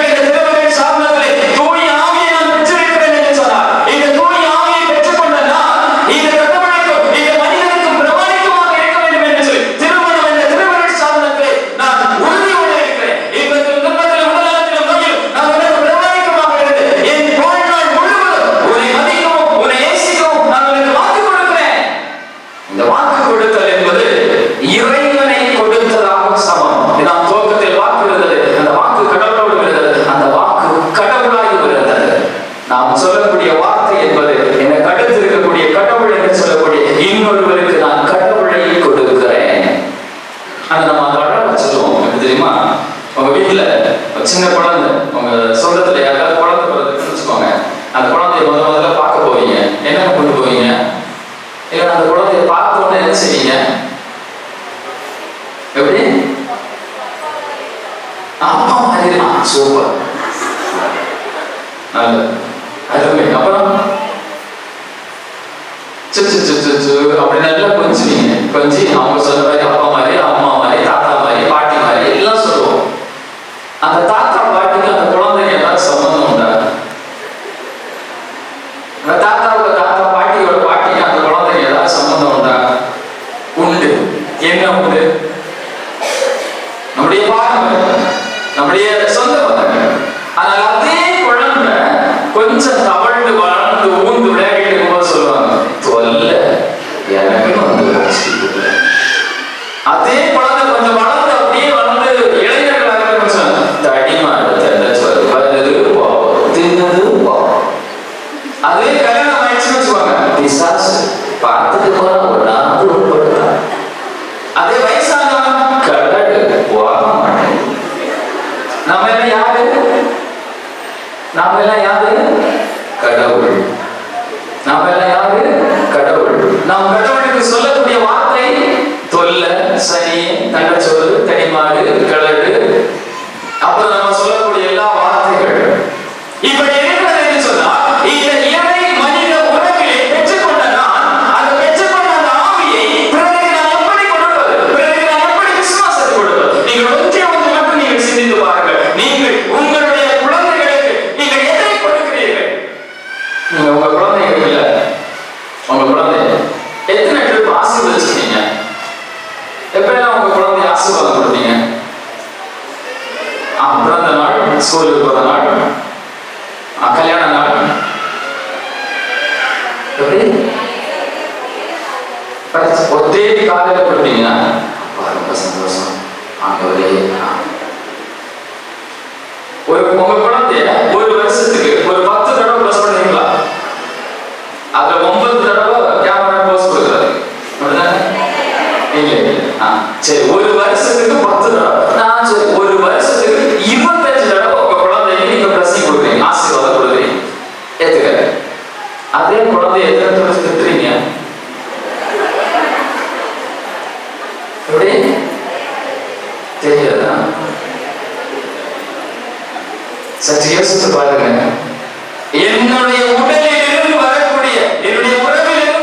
சாதனத்திலே தூய ஆவியை நான் பெற்றிருக்கிறேன் என்று சொன்னார். இந்த தூய ஆவியை பெற்றுக்கொண்ட நான் இந்த கட்டமைக்கும் இந்த மனிதனுக்கும் பிரமாணிக்கமாக இருக்க வேண்டும் என்று சொல்லி திருமணம் என்ற திருவிழா சாதனத்திலே நான் உறுதியோடு இருக்கிறேன். இன்பத்தில் துன்பத்திலும் உடல்நலத்திலும் நோயிலும் நான் உனக்கு பிரமாணிக்கமாக இருந்து என் வாழ்நாள் முழுவதும் உன்னை மதிக்கவும் உன்னை நேசிக்கவும் நான் உனக்கு வாக்கு கொடுக்கிறேன். இந்த வாக்கு கொடுத்தல் என்பது இறைவனை கொடுத்ததாக சமம். நாம் துவக்கத்தில் வாக்கு இருந்தது, அந்த வாக்கு கடவுளோடு இருந்தது, அந்த வாக்கு கடவுளாய் இருந்தது. நாம் சொல்லக்கூடிய வார்த்தை என்பது எனக்கு அடுத்து இருக்கக்கூடிய கடவுள் என்று சொல்லக்கூடிய இன்னொருவருக்கு நான் கடவுளை கொடுக்கிறேன். அதை நம்ம அழகா சொல்லுவோம். எப்படி தெரியுமா? உங்க வீட்டுல சின்ன குழந்தை, உங்க சொந்தத்துல யாராவது குழந்தை பிறகுன்னு வச்சுக்கோங்க, அந்த குழந்தைய முதல்ல பார்க்க போவீங்க, என்ன கொண்டு போவீங்க? இல்ல அந்த குழந்தைய பார்த்த உடனே என்ன செய்வீங்க? எப்படி? அப்பா மாதிரி சூப்பர், நல்ல அருமை. அப்புறம் அப்படி நல்லா கொஞ்சுவீங்க. கொஞ்சி அவங்க சொல்ற மாதிரி அப்பா மாதிரி, அம்மா மாதிரி, தாத்தா மாதிரி, பாட்டி மாதிரி எல்லாம் சொல்லுவோம். அந்த தாத்தா பாட்டிக்கு அந்த குழந்தைங்க ஏதாவது சம்பந்தம் உண்டா? அந்த தாத்தாவோட தாத்தா பாட்டியோட பாட்டிக்கு அந்த குழந்தைங்க ஏதாவது சம்பந்தம் உண்டா? உண்டு. என்ன உண்டு? நம்முடைய பாரம்பரியம், நம்முடைய சொந்த பந்தங்கள். ஆனால் அதே குழந்தை கொஞ்சம் தவழ்ந்து வளர்ந்து ஊந்து விளையாடிட்டு போது சொல்லுவாங்க, தொல்ல எனக்கு வந்து அதே குழந்தை கொஞ்சம் வளர்ந்து அப்படியே வளர்ந்து இளைஞர்களாக தடிமாடு தின்னது அதே கல்யாணம் ஆயிடுச்சுன்னு வச்சுக்கோங்க, பிசாசு பார்த்துட்டு போற ஒரு நாள் உட்படுத்தா. அதே வயசானவன் கடவுள் போக மாட்டேன். நம்ம எல்லாம் யாரு? நாம எல்லாம் யாரு? கடவுள். நாம எல்லாம் யாரு? கடவுள். நாம் கடவுளுக்கு சொல்லக்கூடிய வார்த்தை தொல்ல, சனி, தண்டச்சோறு, தனிமாடு, கிழடு, அப்புறம் நம்ம சொல்லக்கூடிய எல்லா வார்த்தைகள் இப்படி இருக்கிறது என்று சொன்னால் இந்த இறை மனித உறவிலே பெற்றுக்கொண்ட நான், அந்த பெற்றுக்கொண்ட அந்த ஆவியை பிறருக்கு நான் எப்படி கொடுப்பது? பிறருக்கு நான் எப்படி விசுவாசத்தை கொடுப்பது? நீங்கள் ஒன்றே ஒன்று மட்டும் நீங்கள் சிந்தித்து பாருங்கள். நீங்கள் உங்களுடைய குழந்தைகளுக்கு நீங்கள் எதை கொடுக்கிறீர்கள்? நீங்க உங்க குழந்தைகளுக்கு இல்ல, உங்க குழந்தை எத்தனை ட்ரிப் ஆசீர்வதிச்சிருக்கீங்க? எப்பெல்லாம் உங்க குழந்தைய ஆசீர்வாதம் கொடுத்தீங்க? பிறந்த நாள், ஸ்கூலுக்கு போற நாள், கல்யாண நாள், ஒத்தே காலையில கொடுத்தீங்கன்னா ரொம்ப சந்தோஷம். ஒரு உங்க குழந்தைய ஒரு வருஷத்துக்கு ஒரு 10 தடவை ப்ளஸ் பண்ணுவீங்களா? அதுல 9 தடவை கேமரா போஸ் கொடுக்குறாரு, சரி. ஒரு வருஷத்துக்கு 10 தடவை, நான் சரி ஒரு வருஷத்துக்கு 25 தடவை உங்க குழந்தைக்கு நீங்க பிளஸிங் கொடுக்குறீங்க, ஆசீர்வாதம் கொடுக்குறீங்க. ஏத்துக்க. அதே குழந்தைய எத்தனை தடவை திட்டுறீங்க? எப்படி தெரியாதா? சற்று யோசித்து பாருங்க. என்னுடைய உடலில் இருந்து வரக்கூடிய, என்னுடைய உறவில்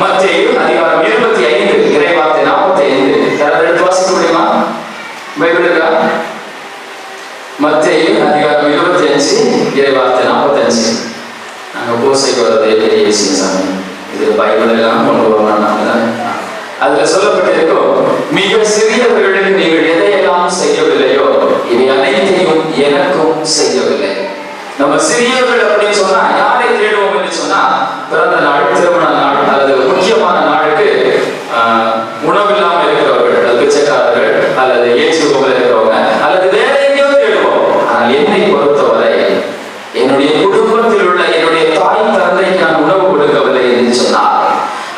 மத்தேயு அதிகாரம் 25 இறைவார்த்தை 45. யாராவது எடுத்து வாசிக்க முடியுமா? பைபிள் இருக்கா? மத்தேயு அதிகாரம் 25 இறைவார்த்தை 45. நாங்கள் பூசைக்கு வர்றதே பெரிய விஷயம் சாமி. இது பைபிள் எல்லாம் கொண்டு வரணும். அதுல சொல்லப்பட்டிருக்கும், மிக சிறியவர்களுக்கு நீங்கள் எதையெல்லாம் செய்யவில்லையோ இவை அனைத்தையும் எனக்கும் செய்யவில்லை. நம்ம சிறியவர்கள் அப்படின்னு சொன்னா யாரை தேடுவோம் என்று சொன்னா, பிறந்த நாள், திருமண நாள் அல்லது முக்கியமான நாளுக்கு உணவில்லாமல் இருக்கிறவர்கள், அல்லது பிச்சைக்காரர்கள், அல்லது ஏற்று போல இருக்கிறவங்க, அல்லது வேற எங்கேயோ தேடுவோம். ஆனால் என்னை பொறுத்தவரை என்னுடைய குடும்பத்தில் உள்ள என்னுடைய தாய் தந்தைக்கு நான் உணவு கொடுக்கவில்லை என்று சொன்னார்,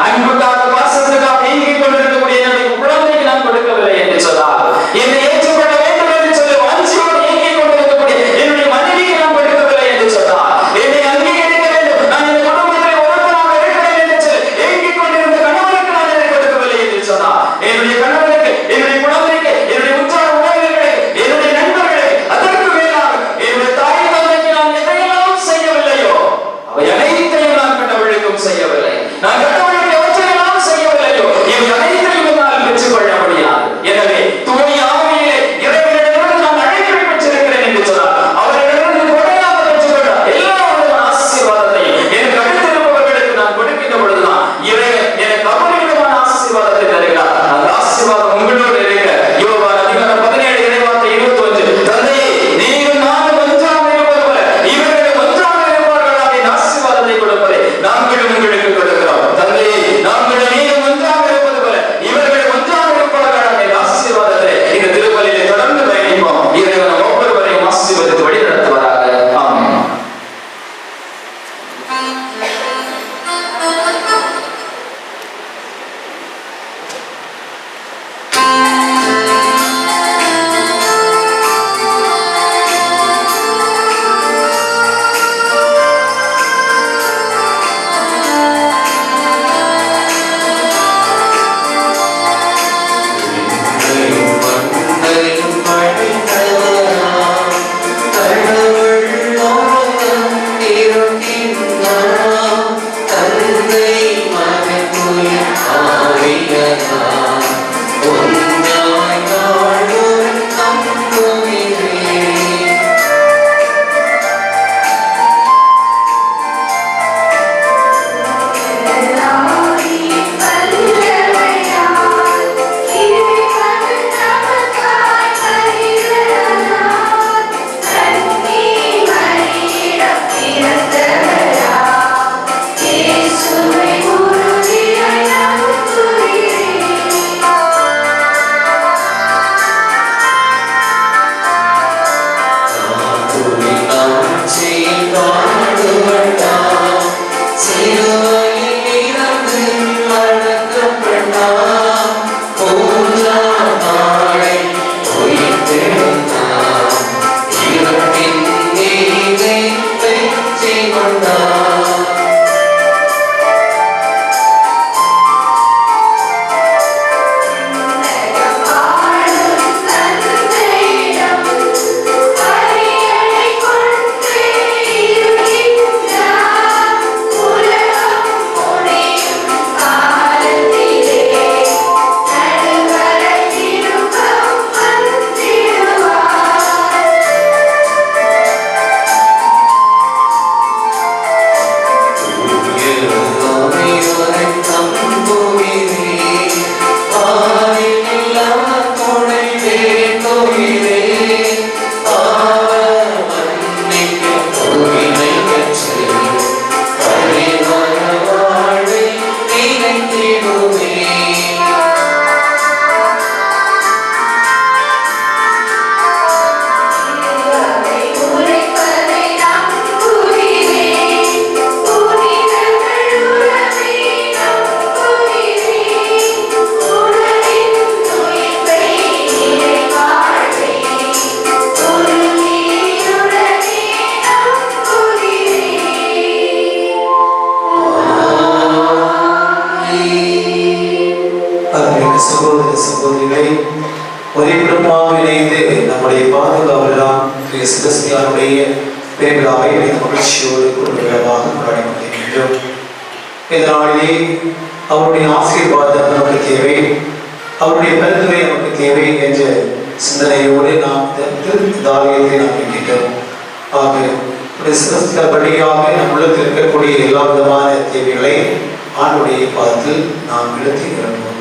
அன்புக்காக பாசத்துக்காக நீங்கிக் கொண்டிருக்கக்கூடிய என்னுடைய குழந்தைக்கு நான் கொடுக்கவில்லை என்று சொன்னார், என்னை ஏற்றுக்கொள்ள வேண்டும் என்று சொல்லி வாஞ்சியோடு இயங்கிக் கொண்டிருக்கக்கூடிய என்னுடைய மனைவிக்கு நான் கொடுக்கவில்லை என்று சொன்னார், என்னை அங்கீகரிக்க வேண்டும், நான் இந்த குடும்பத்தில் ஒருவராக இருக்கிறேன் என்று சொல்லி இயங்கிக் கொண்டிருந்த கணவனுக்கு நான் என்னை கொடுக்கவில்லை என்று சொன்னார், என்னுடைய கணவனுக்கு, என்னுடைய குழந்தைக்கு, என்னுடைய உற்றார் உறவினர்களுக்கு, என்னுடைய நண்பர்களுக்கு, அதற்கு மேலாக என்னுடைய தாய் தந்தைக்கு நான் எதையெல்லாம் செய்யவில்லையோ அவை அனைத்தையும் நான் கடவுளுக்கும் செய்யவில்லை. நான் கடவுளுக்கு எவற்றையெல்லாம் செய்யவில்லையோ இவை அனைத்தையும் என்னால் பெற்றுக்கொள்ள முடியாது. எனவே தூய ஆவியிலே இறைவனிடமிருந்து நான் அழைப்பை பெற்றிருக்கிறேன் என்று சொன்னார். அவர்களிடமிருந்து கொடையாக பெற்றுக்கொள்ள எல்லா விதமான ஆசீர்வாதத்தையும் எனக்கு அடுத்திருப்பவர்களுக்கு நான் கொடுக்கின்ற பொழுதுதான் இறைவன் எனக்கு அபரிமிதமான ஆசீர்வாதத்தை தருகிறார். அந்த ஆசீர்வாதம் உங்களோடு இருக்கிற யோவான் அதிகாரம் 17 இறைவார்த்தை 21. தந்தையே, நீயும் நானும் ஒன்றாக இருப்பது போல இவர்களும் ஒன்றாக இருப்பார்களாக என் ஆசீர்வாதத்தை கொடுப்பதை நாங்களும் உங்களுக்கு கொடுக்கிறோம். தந்தையே, நாங்களும் நீயும் ஒன்றாக இருப்பது போல இவர்களும் ஒன்றாக இருப்பார்களாக என் ஆசீர்வாதத்தை இந்த திருப்பலியிலே தொடர்ந்து பயணிப்போம். இறைவன் ஒவ்வொருவரையும் ஆசீர்வதித்து வழி நடத்துவாராக. ஆமென். செபஸ்தியானுடைய பேராவை மகிழ்ச்சியோடு குடும்பமாக கொண்டாடி கொண்டிருக்கின்றோம். இந்த நாளிலே அவருடைய ஆசீர்வாதம் நமக்கு தேவை, அவருடைய பரிந்துரை நமக்கு தேவை என்ற சிந்தனையோடு நாம் இந்த ஆலயத்தை நாம் வைக்கின்றோம். ஆக படியாக நம் உள்ளத்தில் இருக்கக்கூடிய எல்லா விதமான தேவைகளை ஆண்டுடைய பார்த்து நாம் எடுத்து இறங்குவோம்.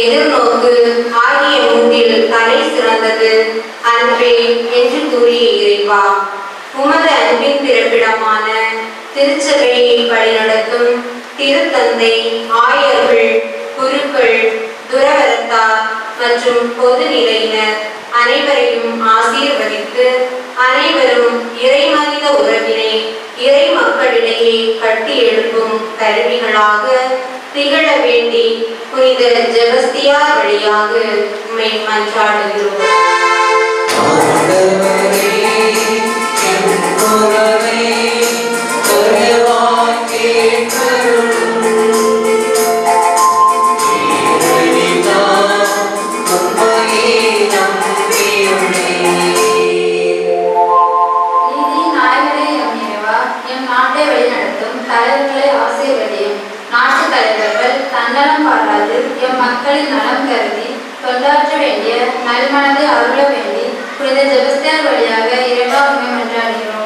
எதிர்நோக்கு ஆகிய மூன்றில் தலை சிறந்தது அன்பே என்று கூறிய இறைவா, உமது அன்பின் பிறப்பிடமான திருச்சபையை வழிநடத்தும் திருத்தந்தை, ஆயர்கள், குருக்கள், துறவரத்தார் மற்றும் பொது நிலையினர் அனைவரையும் ஆசீர்வதித்து அனைவரும் இறைமனித உறவினை இறை மக்களிடையே கட்டி எழுப்பும் கருவிகளாக திகழ வேண்டி புனித ஜெபஸ்தியார் வழியாக உம்மை மன்றாடுகிறோம். தன்னலம் பாராது எம் மக்களின் நலம் கருதி தொண்டாற்ற வேண்டிய நல்மனதை அருள வேண்டி புனித ஜெபஸ்தியார் வழியாக இறைவா உம்மை மன்றாடுகிறோம்.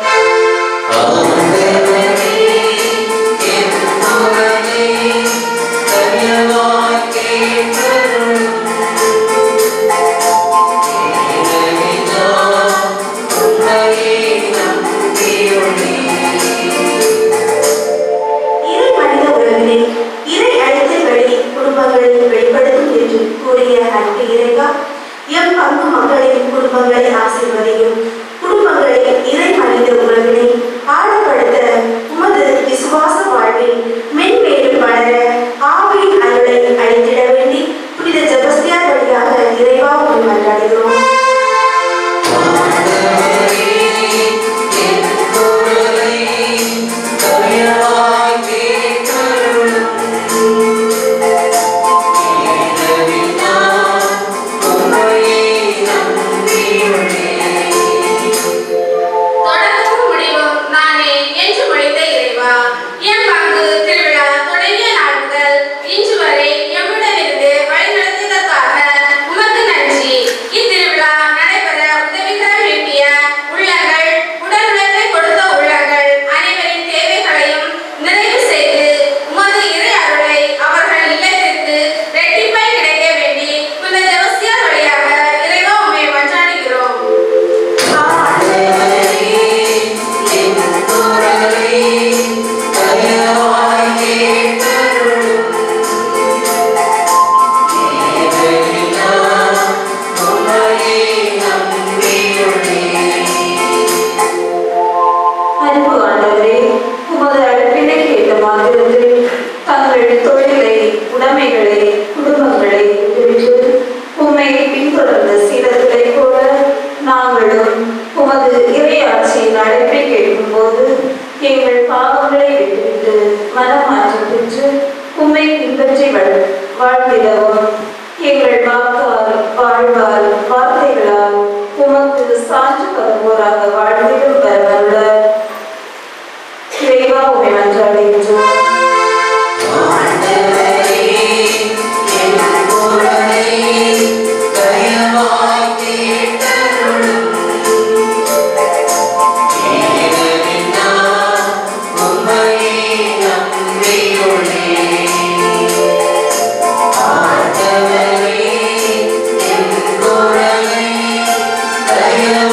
குடும்பங்களை ஆசீர்வதியும். குடும்பங்களை இறை மனித உறவினை ஆழப்படுத்த உமது விசுவாச வாழ்வில் மென்மேலும் வளர ஆவியின் அருளை அளித்திட வேண்டி புனித ஜெபஸ்தியார் வழியாக இறைவா உம்மை மன்றாடுகிறோம்.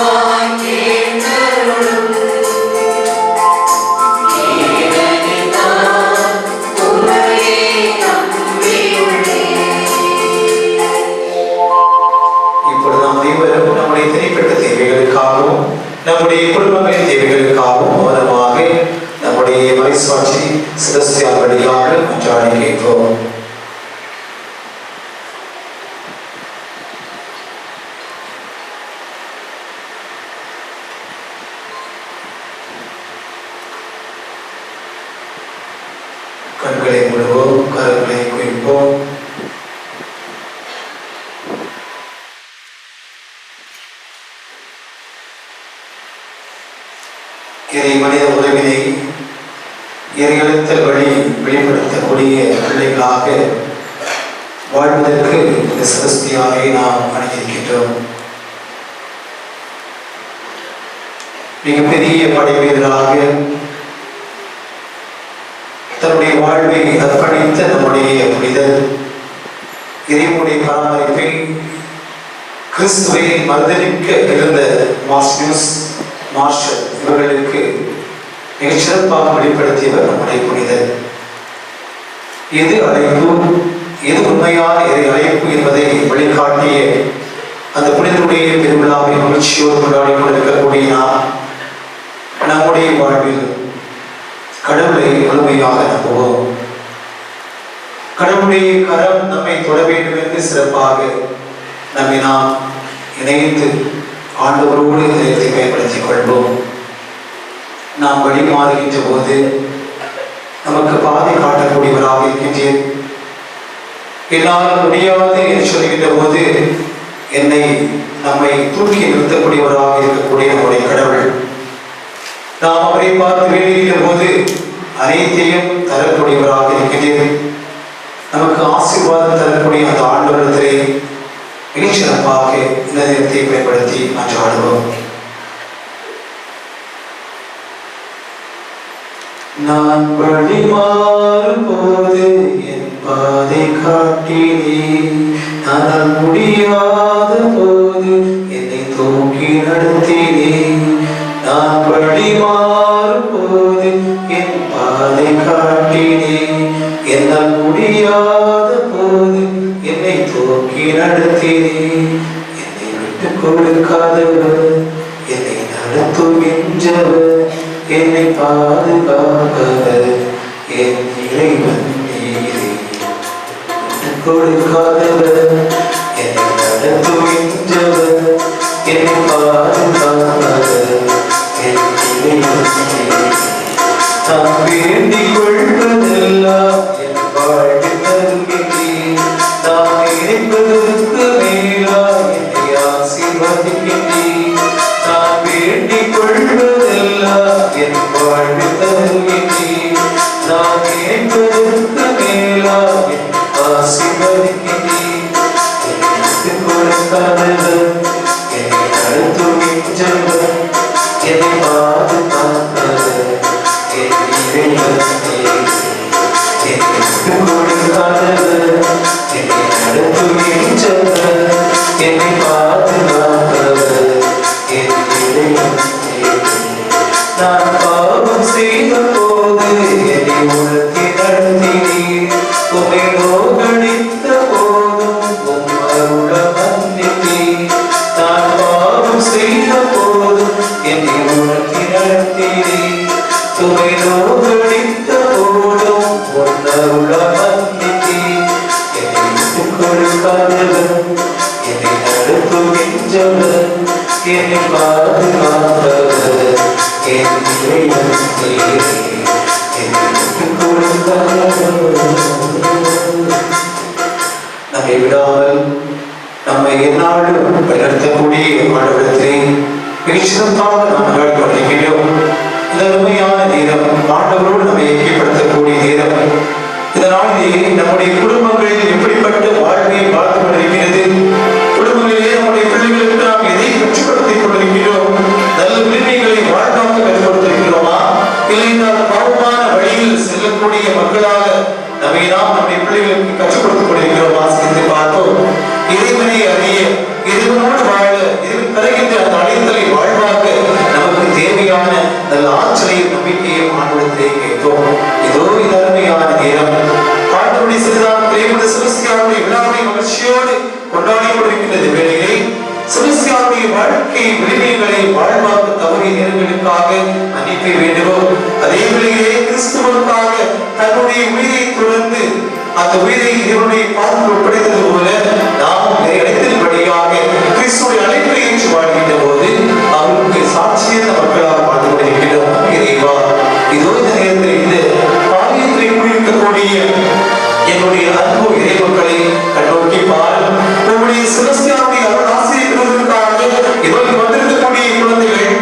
Bye. நம்முடைய குடும்பங்களின் தேவைகளுக்காகவும் மௌனமாக நம்முடைய மறைசாட்சி செபஸ்தியார் வழியாக மன்றாடி கேட்போம். கண்களை மூடுவோம், கரங்களை குவிப்போம். இறை மனித உறவினை இறையழுத்தல் வழி வெளிப்படுத்தக்கூடிய பிள்ளைகளாக வாழ்வதற்கு இந்த செபஸ்தியாரை நாம் அணிந்திருக்கின்றோம். மிகப்பெரிய படைவீரராக தன்னுடைய வாழ்வை அர்ப்பணித்த நம்முடைய புனிதர் இறைவனுடைய பராமரிப்பை கிறிஸ்துவை மறுதலிக்க இருந்த மார்ஷல் இவர்களுக்கு மிகச்சிறப்பாக வெளிப்படுத்தியவர் நம்முடைய புனிதர். எது அழைப்பு, எது உண்மையான அழைப்பு என்பதை வழிகாட்டிய அந்த புனிதருடைய பெருவிழாவை மகிழ்ச்சியோடு கொண்டாடி கொண்டிருக்கக்கூடிய நாம் நம்முடைய வாழ்வில் கடவுளை முழுமையாக நம்புவோம். கடவுளுடைய கரம் நம்மை தொட வேண்டும் என்று சிறப்பாக நம்மை நாம் இணைந்து ஆண்டவரோடு இதயத்தை பயன்படுத்திக் கொள்வோம். நாம் வழி மாறுகின்ற போது நமக்கு பாதை காட்டக்கூடியவராக இருக்கின்றேன். என்னால் முடியாது என்று சொல்கின்ற போது நம்மை தூக்கி நிறுத்தக்கூடியவராக இருக்கக்கூடிய நம்முடைய கடவுள். நாம் அவரை பார்த்து வேண்டுகின்ற போது அனைத்தையும் தரக்கூடியவராக இருக்கின்றேன். நமக்கு ஆசீர்வாதம் தரக்கூடிய அந்த ஆண்டவரிடத்திலே மிகச்சிறப்பாக இந்த நேரத்தை பயன்படுத்தி மன்றாடுவோம். நான் வழி மாறும் போது என் பாதை காட்டினே, நான் முடியாத போது என்னை தூக்கி நடத்தினே. நான் வழி மாறும் போது என் பாதை காட்டினே, என்னால் முடியாத போது என்னை தூக்கி நடத்தினே. என்னை விட்டு கொடுக்காதவர், என்னை நடத்துகின்றவர், என்னை பாதுகாப்பவர் என் இறைவன் நீரே. விட்டு கொடுக்காதவர், என்னை நடத்துகின்றவர், என்னை பாதுகாப்பவர் என் இறைவன் நீரே. நான் வேண்டிக் கொள்வதெல்லாம் என் வாழ்வில் தருகின்றேன். நான் நினைப்பதற்கு மேலாக என்னை ஆசீர்வதிக்கின்றேன். நான் வேண்டிக் கொள்வதெல்லாம் என் வாழ்வில் தருகின்றேன். நான் நினைப்பதற்கு மேலாக என்னை ஆசீர்வதிக்கின்றேன். என்னை விட்டுக் கொடுக்காதவர், என்னை நடத்துகின்றவர், என்னை பாதுகாப்பவர் என் இறைவன் நீரே. என்னை விட்டுக் கொடுக்காதவர், என்னை நடத்துகின்றவர், என்னை பாதுகாப்பவர் என் இறைவன் நீரே. நான் பாவம் செய்த போது என்னை உணர்த்தி நடத்தினீர். உம்மை நோகடித்த போதும் உம் அருள மன்னித்தீர். நான் பாவம் செய்த போதும் என்னை உணர்த்தி நடத்தினீர். உம்மை நோகடித்த போதும் உம் அருள மன்னித்தீர். என்னை விட்டுக் கொடுக்காதவர், என்னை நடத்துகின்றவர், என்னை பாதுகாப்பவர் என் இறைவன் நீரே. என்னை விட்டுக் கொடுக்காதவர். நம்மை விடாமல் நம்மை எந்நாளும் வழிநடத்தக்கூடிய ஆண்டவரிடத்திலே மிகச்சிறப்பாக நாம் கொண்டாடி கொண்டிருக்கிறோம். இந்த அருமையான நேரம் ஆண்டவரோடு நம்மை ஐக்கியப்படுத்தக்கூடிய நேரம். இதனாலே நம்முடைய குடும்பங்களில் எப்படிப்பட்ட வாழ்வை வாழ்ந்து கொண்டிருக்கிறது, குடும்பங்களிலே நம்முடைய பிள்ளைகளுக்கு நாம் எதை கற்றுப்படுத்திக் கொண்டிருக்கிறோம், நல்ல உரிமைகளை வாழ்வாக்க கற்றுக் கொடுத்திருக்கிறோமா, இல்லை என்றால் பாவமான வழியில் செல்லக்கூடிய மக்களாக நம்மை நாம் நம்முடைய பிள்ளைகளுக்கு கற்றுக் கொடுத்துக் கொண்டிருக்கிறோமா சிந்தித்து பார்ப்போம். இறைவனை அறிய, இறைவனோடு வாழ, இறைவன் தருகின்ற அந்த அழைத்தலை வாழ்வாக்க நமக்கு தேவையான நல்ல ஆற்றலையும் நம்பிக்கையும் ஆண்டவரிடத்திலே கேட்போம். இதோ இது அருமையான நேரம். ஆண்டவருடைய சிறுதான் மன்னிப்பை வேண்டுவோம். அதே வேளையிலே கிறிஸ்துவுக்காக தன்னுடைய உயிரை துறந்து அந்த உயிரை இவருடைய பாதத்தில் ஒப்படைத்தது போல நாம் இடத்தின்படியாக கிறிஸ்துடைய அழைப்பை ஏற்று வாழ்கின்ற போது அவருக்கு சாட்சியத்த மக்களாக வாழ்ந்து கொண்டிருக்கிறோம். இறைவா, இதோ இந்த நேரத்தில் இந்த பாவியத்தை கூறியிருக்கக்கூடிய என்னுடைய அன்பு இறைமக்களை கண்ணோக்கி பார். உங்களுடைய செபஸ்தியானுடைய அருள் ஆசீர்வதிப்பதற்காக இதோ வந்திருக்கக்கூடிய குழந்தைகள்,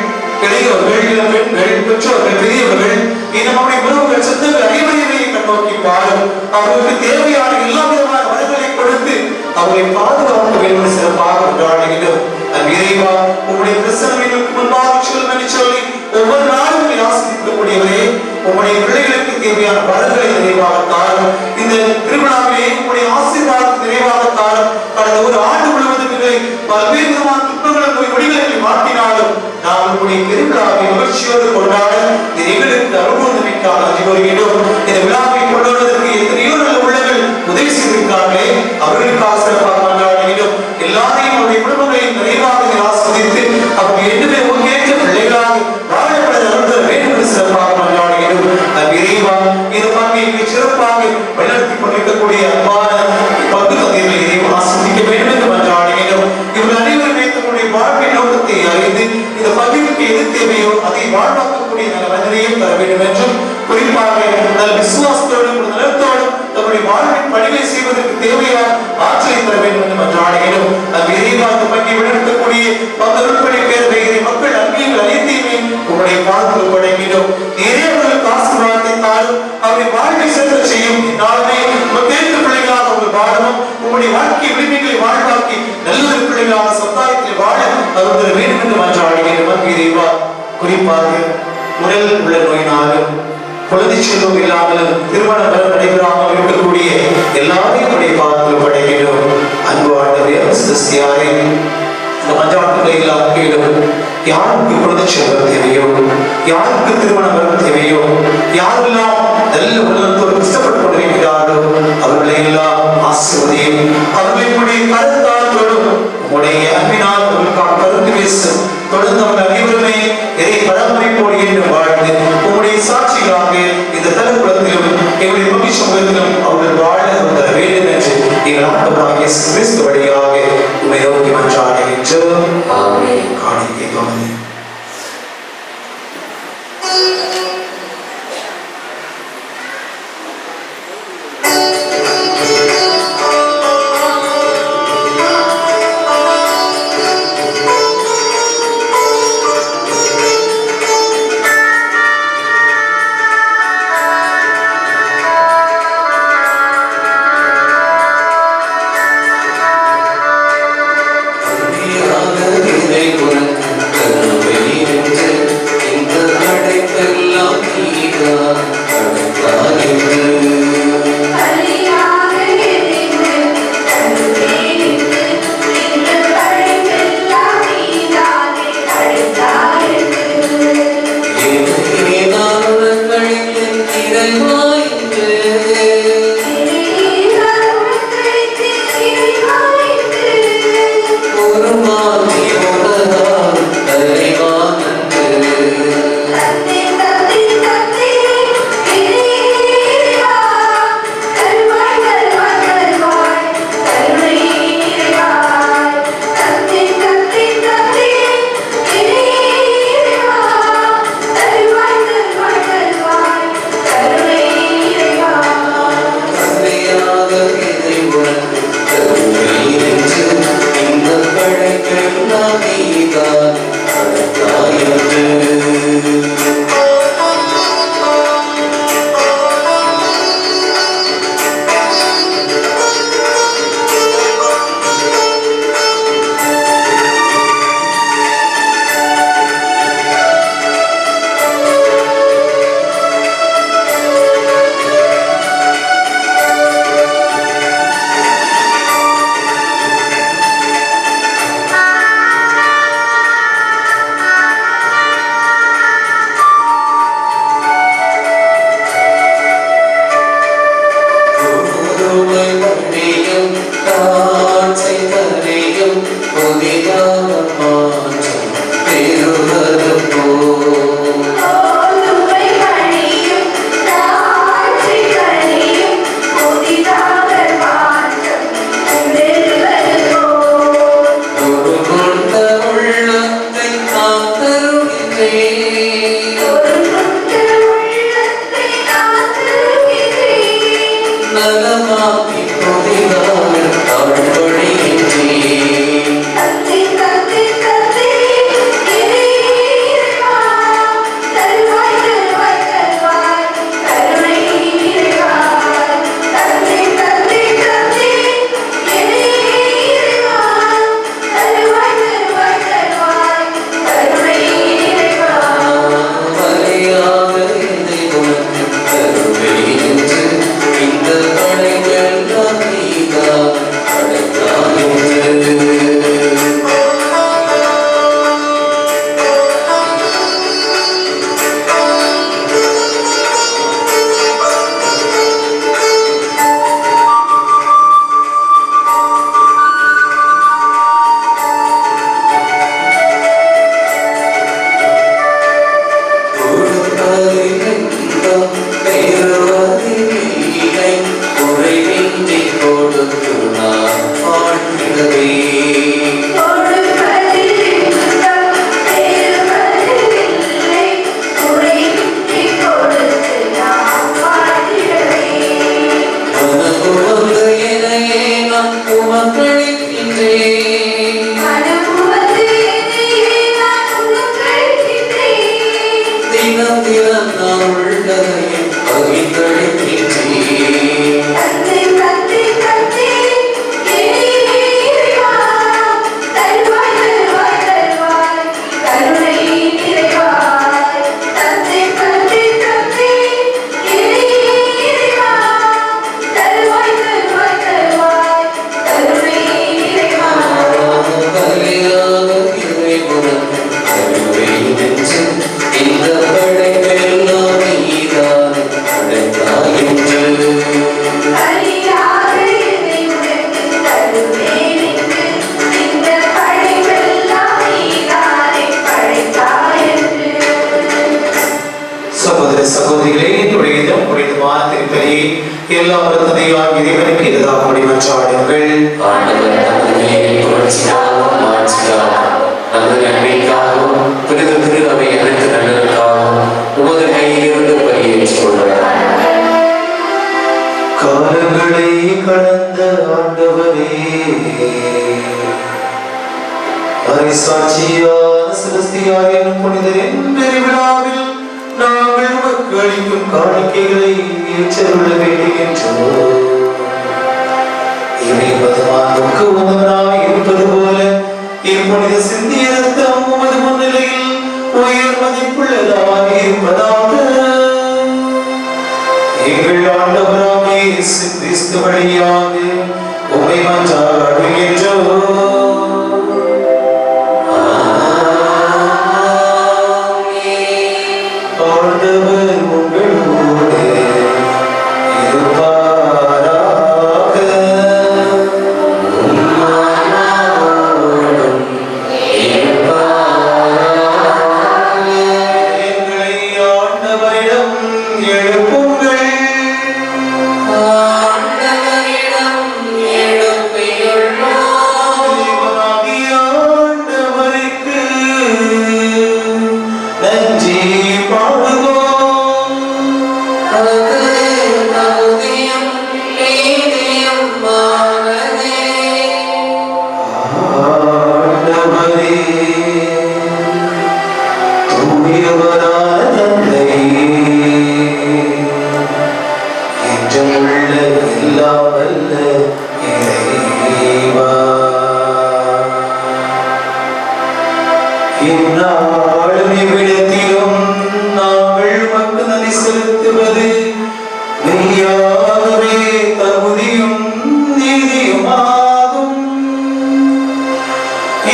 இளையவர்கள், இளம் பெண்கள், பெற்றோர்கள், பெரியவர்கள், நம்முடைய உறவுகள், சொந்தங்கள் அனைவரையுமே கண்ணோக்கி பார். அவர்களுக்கு தேவையான எல்லா விதமான வரங்களை கொடுத்து அவரை பாதுகாக்க வேண்டும் சிறப்பாக கொண்டாடுகிறோம். இறைவா, உங்களுடைய பிரசன்னங்களுக்கு முன்பாக சொல்லும் என்று சொல்லி ஒவ்வொரு நாளும் ஆசிரியக்கூடியவரே, உங்களுடைய பிள்ளைகளுக்கு தேவையான வரங்களை நிறைவாக தாரும். இந்த திருவிழாவிலே உங்களுடைய ஆசீர்வாதத்தை நிறைவாக தாரும். கடந்த ஒரு ஆண்டு முழுவதும் இதை பல்வேறு விதமான துன்பங்களும் நோய் வழிகளை மாற்றினாலும் நாம் உங்களுடைய திருவிழாவை மகிழ்ச்சியோடு கொண்டாட எங்களுக்கு அனுபவமிக்காக அதிகரிக்கிறோம். இந்த விழாவை கொண்டாடுவதற்கு எத்தனையோ நல்ல உள்ளங்கள் உதவி செய்திருக்கிறார்களே, அவர்களுக்காக சிறப்பாக கொண்டாடுகிறோம். எல்லாரையும் அவருடைய குடும்பங்களையும் நிறைவாக ஆஸ்வதித்து அவர்கள் என்னுமே ஒங்கேற்ற பிள்ளைகளாக வாழப்பட நடத்த வேண்டும் என்று சிறப்பாக கொண்டாடுகிறோம். இறைவா, இந்த பங்கை சிறப்பாக வழிநடத்தி கொண்டிருக்கக்கூடிய அன்பான பங்கு தந்தைகளை ஆஸ்வதிக்க வேண்டும் என்று கொண்டாடுகிறோம். இவர்கள் அனைவரும் தங்களுடைய வாழ்வின் நோக்கத்தை அறிந்து இந்த பகிர்வுக்கு எது தேவையோ அதை வாழ்வாக்கக்கூடிய நல்ல மனிதரையும் தர வேண்டும் என்றும், குறிப்பாக நல்ல விசுவாசத்தோடும் நலத்தோடும் தங்களுடைய வாழ்வின் பணிகளை செய்வதற்கு தேவையான ஆற்றலை தர வேண்டும் என்று கொண்டாடுகிறோம். இறைவா, இந்த பங்கை வழிநடத்தக்கூடிய பங்கருட்பணி பேர் மக்கள் அங்கீகள் அனைத்தையுமே உங்களுடைய பாதத்தில் படைக்கிறோம். இறைவர்களுக்கு ஆசீர்வாதத்தை தாரும். அவருடைய வாழ்க்கை சிறக்க செய்யும். நாளுமே தேர்ந்த பிள்ளைகளாக உங்கள் வாழவும் உங்களுடைய வாழ்க்கை உரிமைகளை வாழ்வாக்கி நல்ல பிள்ளைகளாக சமுதாயத்தில் வாழ அவர்கள் வேண்டும் என்று மன்றாடுகிறோம். இறைவா, குறிப்பாக உடல் உள்ள நோயினாலும் குழந்தை செல்வம் இல்லாமலும் திருமணம் நடைபெறாமல் இருக்கக்கூடிய எல்லாரையும் உடைய பாதத்தில் படைக்கிறோம். அன்பு ஆண்டவரே, கிறிஸ்தியாரே, இந்த மன்றாட்டுகளை எல்லாம் கேளும். யாருக்கு குழந்தை செல்வம் தேவையோ, யாருக்கு திருமணம் தேவையோ, யாரெல்லாம் நல்ல உள்ளத்தோடு கஷ்டப்பட்டுக் கொண்டிருக்கிறார்களோ அவர்களை எல்லாம் ஆசீர்வதியும். அவர்களுடைய கருத்தாளர்களும் உடைய அன்பினால் அவர்களுக்கான கருத்து பேசும். தொடர்ந்து அவர்கள் அனைவருமே இதை பராமரிப்போடு என்று வாழ்ந்து உங்களுடைய சாட்சிகளாக இந்த தலக்குளத்திலும் எங்களுடைய மகிழ்ச்சி சமூகத்திலும் அவர்கள் வாழ தர வேண்டும் என்று எங்கள் ஆண்டவராகிய இயேசு கிறிஸ்து வழியாக உம்மை நோக்கி மன்றாடுகின்றோம். ஆமென். காணிக்கை தோன்றி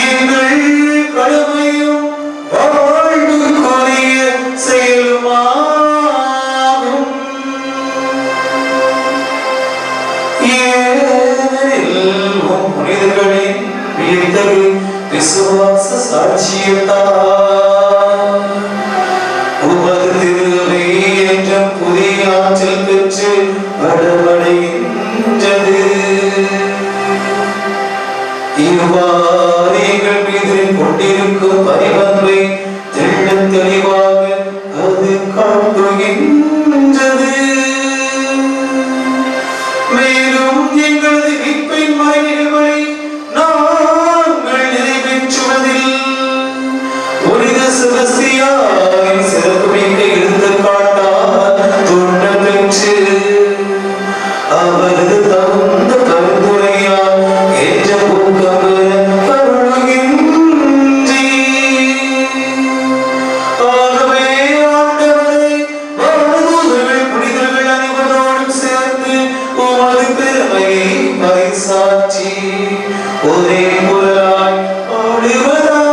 எங்கள் கடமையும் வாழ்வு கொரிய தெளிவாக அது காட்டுகின்றது. மேலும் எங்களது மீட்பின் மறைநிகழ்வுகளை நாங்கள் நிறைவேற்றுவதில் புனித செபஸ்தியாரின் சிறப்புமிக்க எடுத்துக்காட்டால் தோற்றம் பெற்று அவரது தகுந்த பரிந்துரையால் ஏற்ற ஊக்கம் பெற ஆகவே ஆண்டவரே, வானதூதர்கள் புனிதர்கள் அனைவரோடும் சேர்ந்து உமது பெருமையை பறைசாற்றி ஒரே குரலாய் பாடுவதாவது.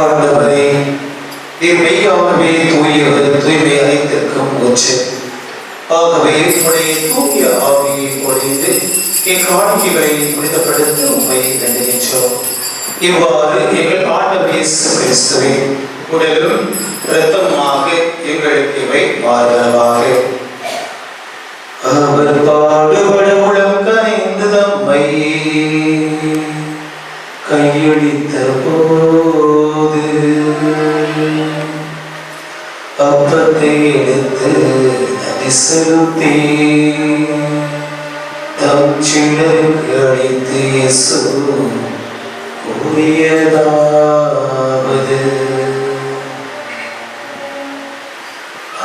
ஆண்டவரே, மெய்யாகவே தூயவர், தூய்மை அனைத்திற்கும் ஊற்று. ஆகவே உடைய தூய ஆவியை பொழிந்து இக்காணிக்கைகளை புனிதப்படுத்த உம்மை வேண்டுகின்றோம். இவ்வாறு எங்கள் ஆண்டவர் இயேசு கிறிஸ்துவின் உடலும் இரத்தமாக எங்களுக்கு இவை மாறுவதாக. அவர் பாடுபட உளம் கனிந்து தம்மை கையளித்த போது அப்பத்தை எடுத்து நதி செலுத்தி தம் சீடருக்கு அளித்து இயேசு கூறியதாவது: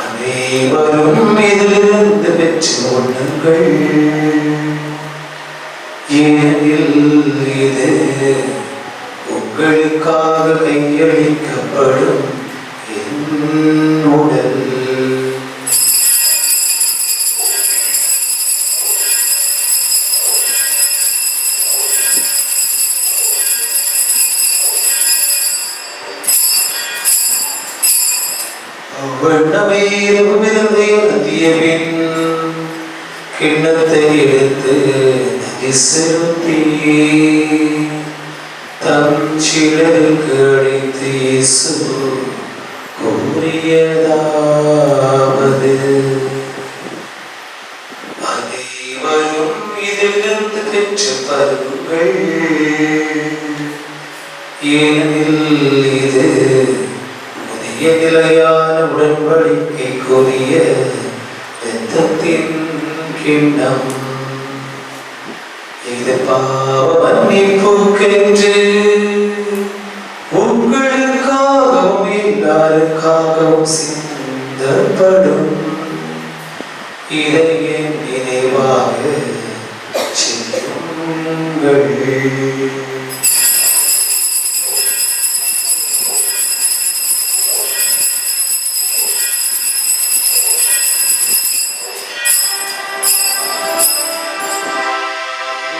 அனைவரும் இதிலிருந்து பெற்று உண்ணுங்கள், ஏனெனில் இது உங்களுக்காக கையளிக்கப்படும் என் உடல். வண்ணமே இருந்தேன் கிண்ணத்தை எடுத்து நதி செலுத்தி தம் சீடருக்கு அளித்து இயேசு கூறியதாவது: அனைவரும் இதிலிருந்து பெற்று பெற்று பருகுங்கள். ஏனெனில் இது புதிய நிலையான உடன்படிக்கைக்குரிய இரத்தத்தின் கிண்ணம். இது பாவ மன்னிப்புக்கென்று உங்களுக்காகவும் எல்லாருக்காகவும் சிந்தப்படும். இதை என் நினைவாக செய்யுங்கள்.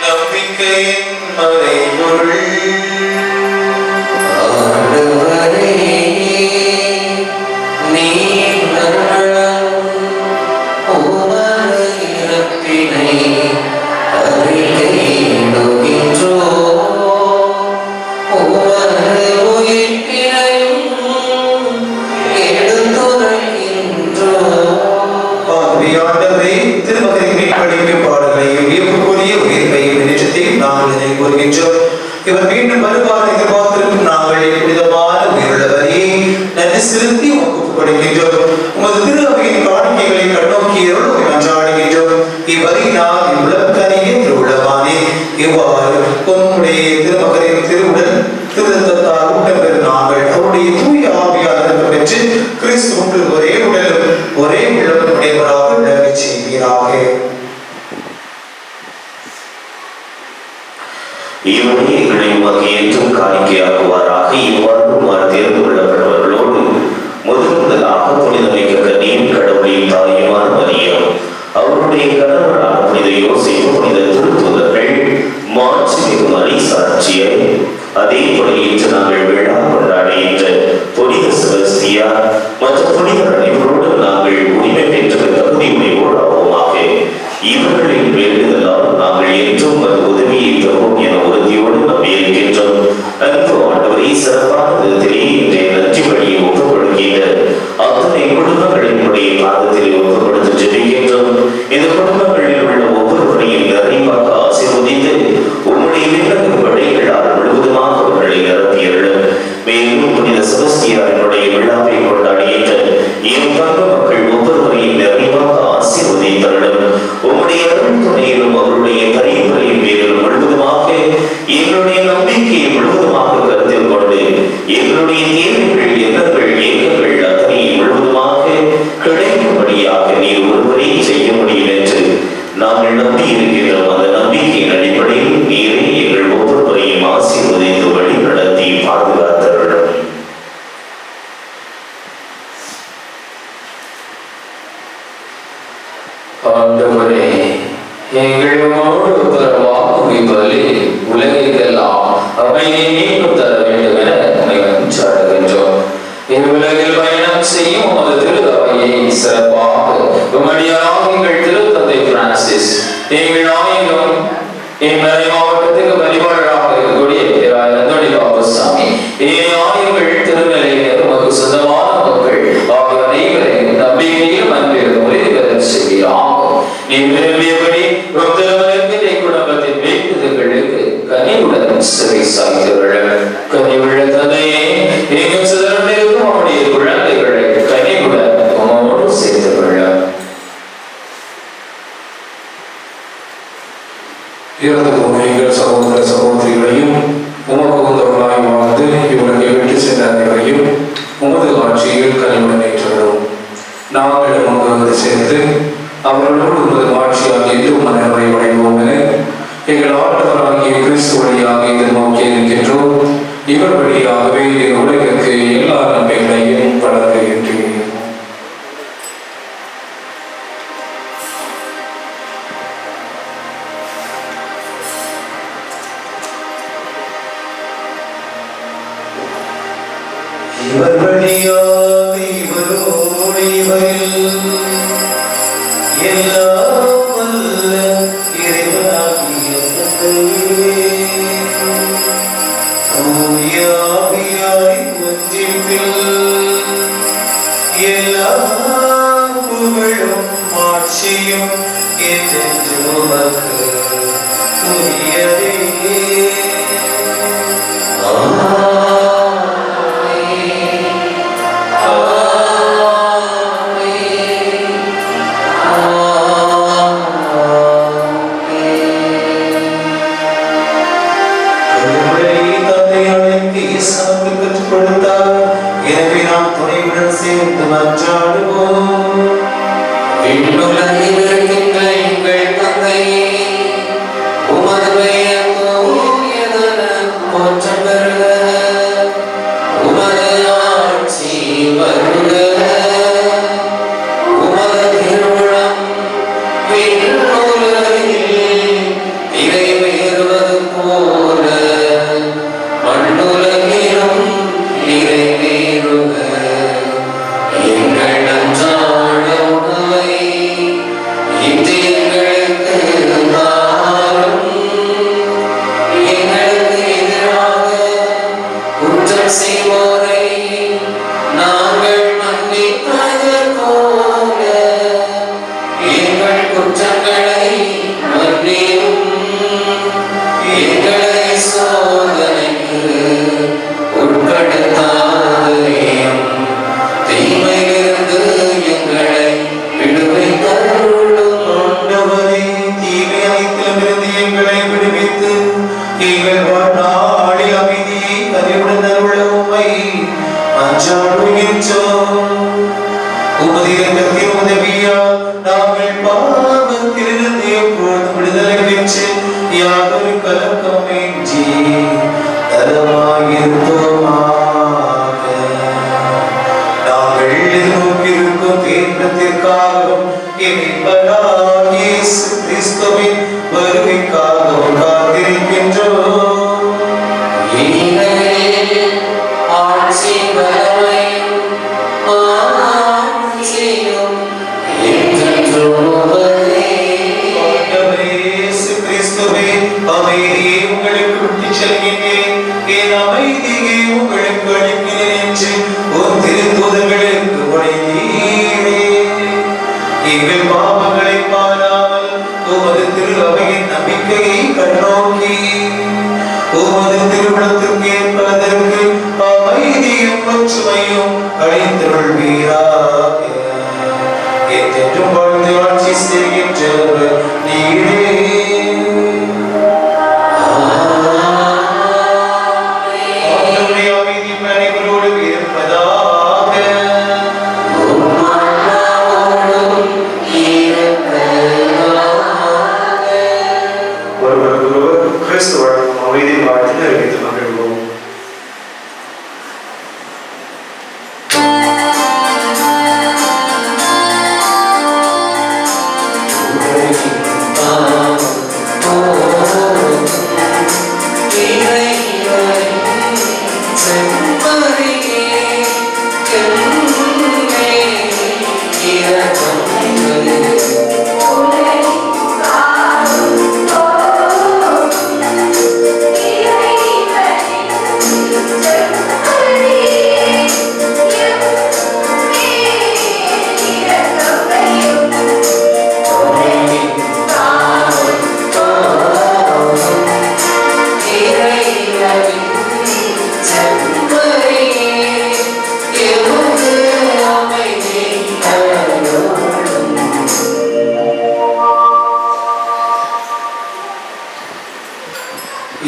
நம்பிக்கையின் மறைபொருள். ஆண்டவரே, நீர் நல்வழி உமது இறப்பினை அறிக்கையிடுகின்றோம். உமது உயிர்ப்பினையும் எடுத்துரைக்கின்றோம். ஆண்டவரே, திருமகனின் மீட்பளிக்கும் பாடல்களையும் வியப்புக்குரிய உயிர்ப்பையும் நினைச்சத்தையும் நாங்கள் நினைவுகூர்கின்றோம். இவர் மீண்டும் வருவார் எதிர்பார்த்திருக்கும் நாங்கள் புனிதமான உயிருள்ளவரே நன்றி செலுத்தி ஒப்புக்கொடுக்கின்றோம். உமது திரு அவையின் காணிக்கைகளை கண்ணோக்கியரோடு மன்றாடுகின்றோம். இவ்வகையினால் இவ்வுலகனிய திருவுளமானே இவ்வாறு உம்முடைய திருமகனின் திருவுடல் திருத்தத்தால் ஊட்டம் பெறும் நாங்கள் அவருடைய தூய ஆவியாளர் பெற்று கிறிஸ்து ஒரே உடலும் ஒரே உள்ளம் உடையவராக விளங்கச் செய்வீராக. இவரே எங்களை உமக்கு என்றும் காணிக்கையாக்குவாராக. இவ்வாறு தேர்ந்து கொள்ளப்பட்டவர்களோடு முதலாக புனிதமிக்க கன்னியும் கடவுளின் தாயுமான மரியம், அவருடைய கணவரான புனித யோசேப்பு, புனித திருத்தூதர்கள், மாட்சிமிகு மரிசாட்சியை, அதே போல இன்று நாங்கள் விழா கொண்டாடுகின்ற புனித செபஸ்தியார் மற்ற புனிதர் அனைவரோடு நாங்கள் உரிமை பெற்ற தகுதி உடையோடாவோமாக. இவர்களின் வேண்டுதலால் நாங்கள் என்றும் அது உதவியை தரும் என உறுதியோடு நம்பியிருக்கின்றோம். அன்பு ஆண்டவரை, சிறப்பான விதத்திலே இன்றைய நன்றி வழியை ஒப்புக் கொடுக்கின்ற அத்தனை குடும்பங்களினுடைய பாதத்திலே ஒப்புக் கொடுத்து ஜெபிக்கின்றோம். இந்த குடும்பங்களில் உள்ள ஒவ்வொருவரையும் நிறைவாக ஆசீர்வதித்து உம்முடைய விண்ணக படைகளால் முழுவதுமாக அவர்களை நிரப்பியருளும். மேலும் புனித செபஸ்தியாரினுடைய விழாவை கொண்டாடுகின்ற பங்கு மக்கள் ஒவ்வொருவரையும் நிறைவாக ஆசீர்வதித்தருளும். உம்முடைய அருள் துணையிலும் அவருடைய பரிந்துரையின் பேரிலும் முழுவதுமாக எங்களுடைய நம்பிக்கையை முழுவதுமாக கருத்தில் கொண்டு எங்களுடைய தேவைகள், எண்ணங்கள், ஏக்கங்கள் அத்தனையும் முழுவதுமாக கிடைக்கும்படியாக நீர் ஒருவரை செய்ய முடியும் என்று நாங்கள் நம்பி இருக்கின்றோம். அந்த நம்பிக்கையின் அடிப்படையில் நீரே எங்கள் ஒவ்வொருவரையும் ஆசீர்வதித்து வழி நடத்தி பாதுகாத்தருளும். ஆண்டவரே, எங்களோடு உத்தரவாகும்படி உலகிற்கெல்லாம் அமைதியை மீண்டும் தர வேண்டும் என உம்மை மன்றாடுகின்றோம். இவ்வுலகில் பயணம் செய்யும் உமது திரு அவையை சிறப்பாக உம்முடையவராக எங்கள் திருத்தந்தை பிரான்சிஸ், எங்கள் ஆயரும் எங்களை மாவட்டத்துக்கு வழிபாடராக இருக்கக்கூடிய அந்தோணி பாபுசாமி, ஆயர்கள், திருநிலையினர், உமக்கு சொந்தமான மக்கள் ஆகிய அனைவரையும் நம்பிக்கையிலும் அன்பிலும் உறுதி பெற செய்கிறார். நீ விரும்பியபடி திருமணத்தின் குடும்பத்தின் வேண்டுதல்களுக்கு கனிவுடன் சிறை சாய்த்தவர்கள். கனிவுள்ள தந்தையே, எங்கள் சிதறந்திருக்கும் அவருடைய குழந்தைகளை கனிவுடன் உமோடு சேர்த்தவர்கள். இறந்து போன எங்கள் சகோதர சகோதரிகளையும் உமக்கு உந்தவர்களாய் வாழ்ந்து இவர்களை விட்டு சென்ற அனைவரையும் உமது ஆட்சியில் கனிவுடன் ஏற்றரும். நாங்கள் உமக்கு வந்து சேர்ந்து அவர்களோடு உமது ஆட்சியாக என்றும் மனவரை வடைவோம் என எங்கள் ஆண்டவராகிய கிறிஸ்து வழியாக எதிர்நோக்கி இருக்கின்றோம். இவர் வழியாகவே உலகிற்கு எல்லா நன்மைகளையும் வழங்குகின்றேன். இவர் வழியாக இவரோடு இவரில் எல்லாம் வல்ல இறைவனாகிய தந்தையே, தூய ஆவியாரின் ஒன்றிப்பில் எல்லா புகழும் ஆட்சியும் என்றென்றும் உமக்கு உரிய எங்கள் வாழ்நாளில் அமைதியை கனிவுடன் அருள உம்மை மன்றாடுகின்றோம். உமது இரக்கத்தின் உதவியால் நாங்கள் பாவத்திலிருந்து எப்பொழுதும் விடுதலை பெற்று யாதொரு கலக்கமின்றி நலமாயிருப்போமாக. நாங்கள் எதிர்நோக்கியிருக்கும் தீர்க்கத்திற்காகவும் மீட்பராகிய இயேசு கிறிஸ்துவின் வருகைக்காகவும் காத்திருக்கின்றோம். ஆண்டவரே இயேசு கிறிஸ்துவே, அமைதியை உங்களுக்கு விட்டுச் செல்கின்றேன், என் அமைதியை உங்களுக்கு அளிக்கிறேன் என்று உம் திருத்தூதர்களுக்கு மொழிந்தீரே. எங்கள் பாவங்களை பாராமல் உமது திரு அவையின் நம்பிக்கையை கண்ணோக்கி உமது திருமணத்திற்கு ஏற்பதற்கு அமைதியும் ஒற்றுமையும் அளித்தருள்வீராக. என்றென்றும் வாழ்ந்து ஆட்சி செய்கின்றவர் நீரே. ஆண்டவருடைய அமைதி அனைவரோடு இருப்பதாக. ஒருவருக்கொருவர் கிறிஸ்து வழங்கும் அமைதி வாழ்த்து அறிவித்து மகிழ்வோம்.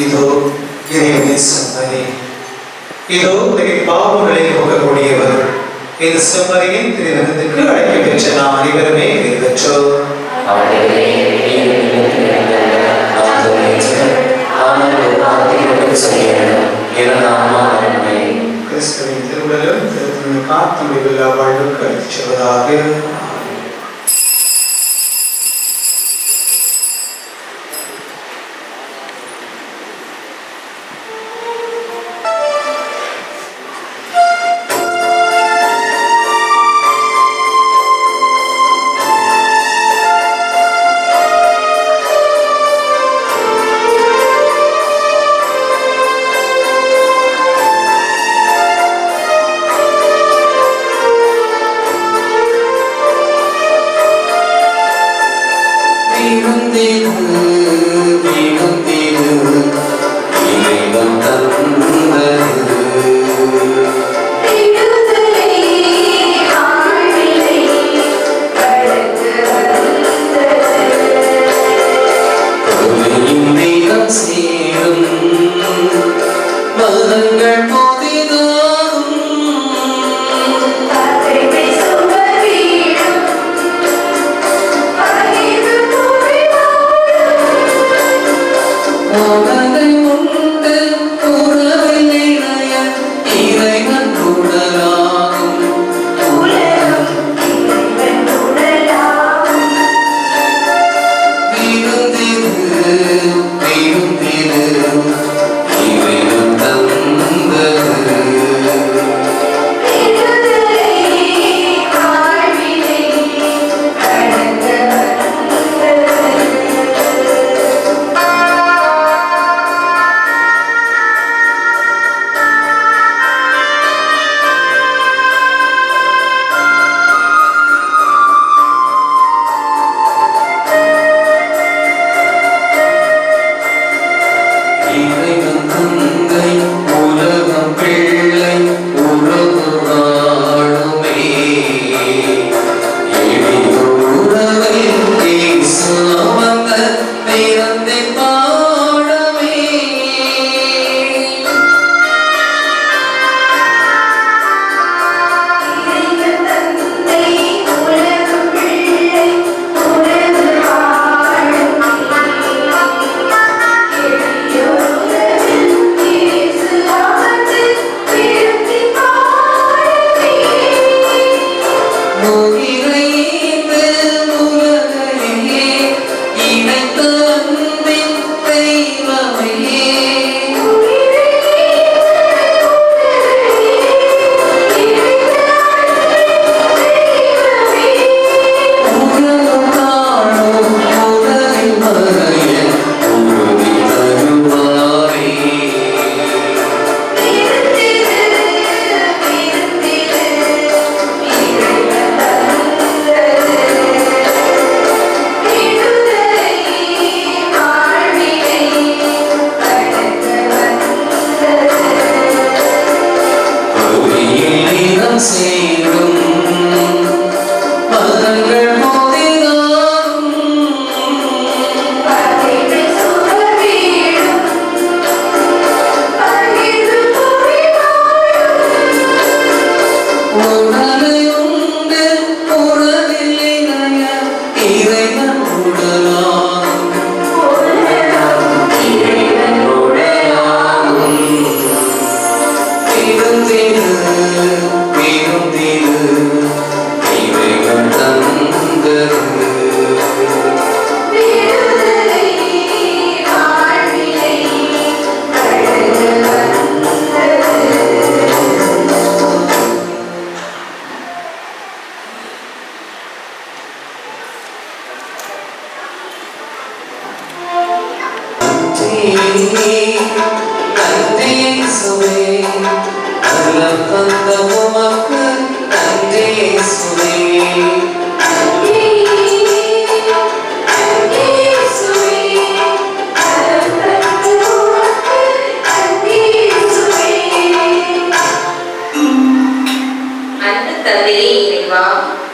இதோ இறைவனின் செம்மறி, இதோ உலகின் பாவங்களை போக்கக்கூடியவர். இந்த செம்மறியின் திருவிருந்துக்கு அழைக்க பெற்ற நாம் அனைவருமே பெற்றோர். கிறிஸ்துவின் திருவுடலும் திருத்தந்தை காத்தமில்லா வாழ்வுக்கு அழைத்துச் செல்வதாக. பிறந்தே பாடமே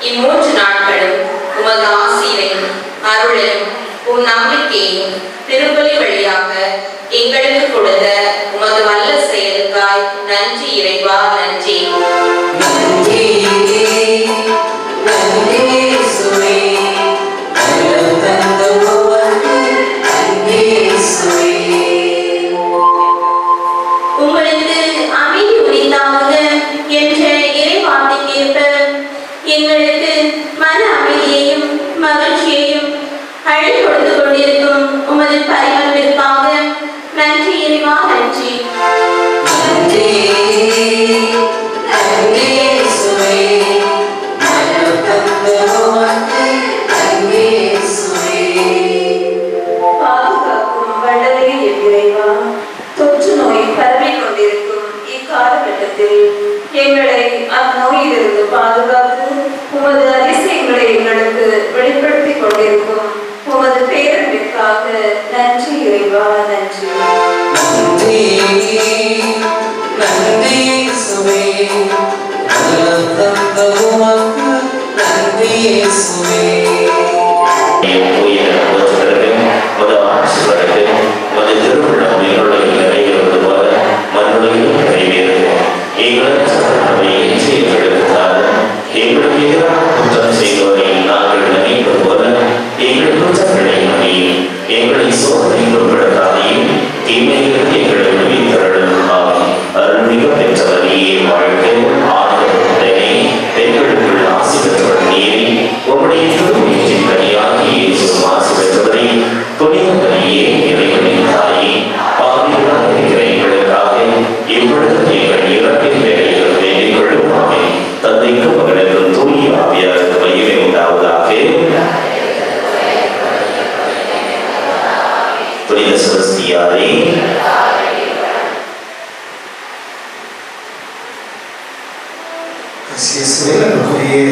இம்மூன்று நாட்களும் உமது ஆசீரையும் அருளையும் உம் நம்பிக்கையும் திருப்பலி வழியாக எங்களுக்கு கொடுத்த உமது வல்ல செயலுக்காய் நன்றி இறைவா, நன்றி. உங்களுக்கு அமைதி உரித்தாக என்ற இறைவார்த்தைக்கேற்ப எங்களுக்கு மன அமைதியையும் மகிழ்ச்சியையும் அழை கொடுத்து கொண்டிருக்கும் உமது பரிமளிப்பிற்காக நன்றி இறைவா, நன்றி. பாதுகாக்கும் வல்லலே இறைவா, தொற்று நோய் பரவிக் கொண்டிருக்கும் இக்காலகட்டத்தில் எங்களை அந்நோயிலிருந்து பாதுகாத்து உமது அதிசயங்களை எங்களுக்கு வெளிப்படுத்திக் கொண்டிருக்கும் உமது பேரன்பிற்காக நன்றி இறைவா, நன்றி.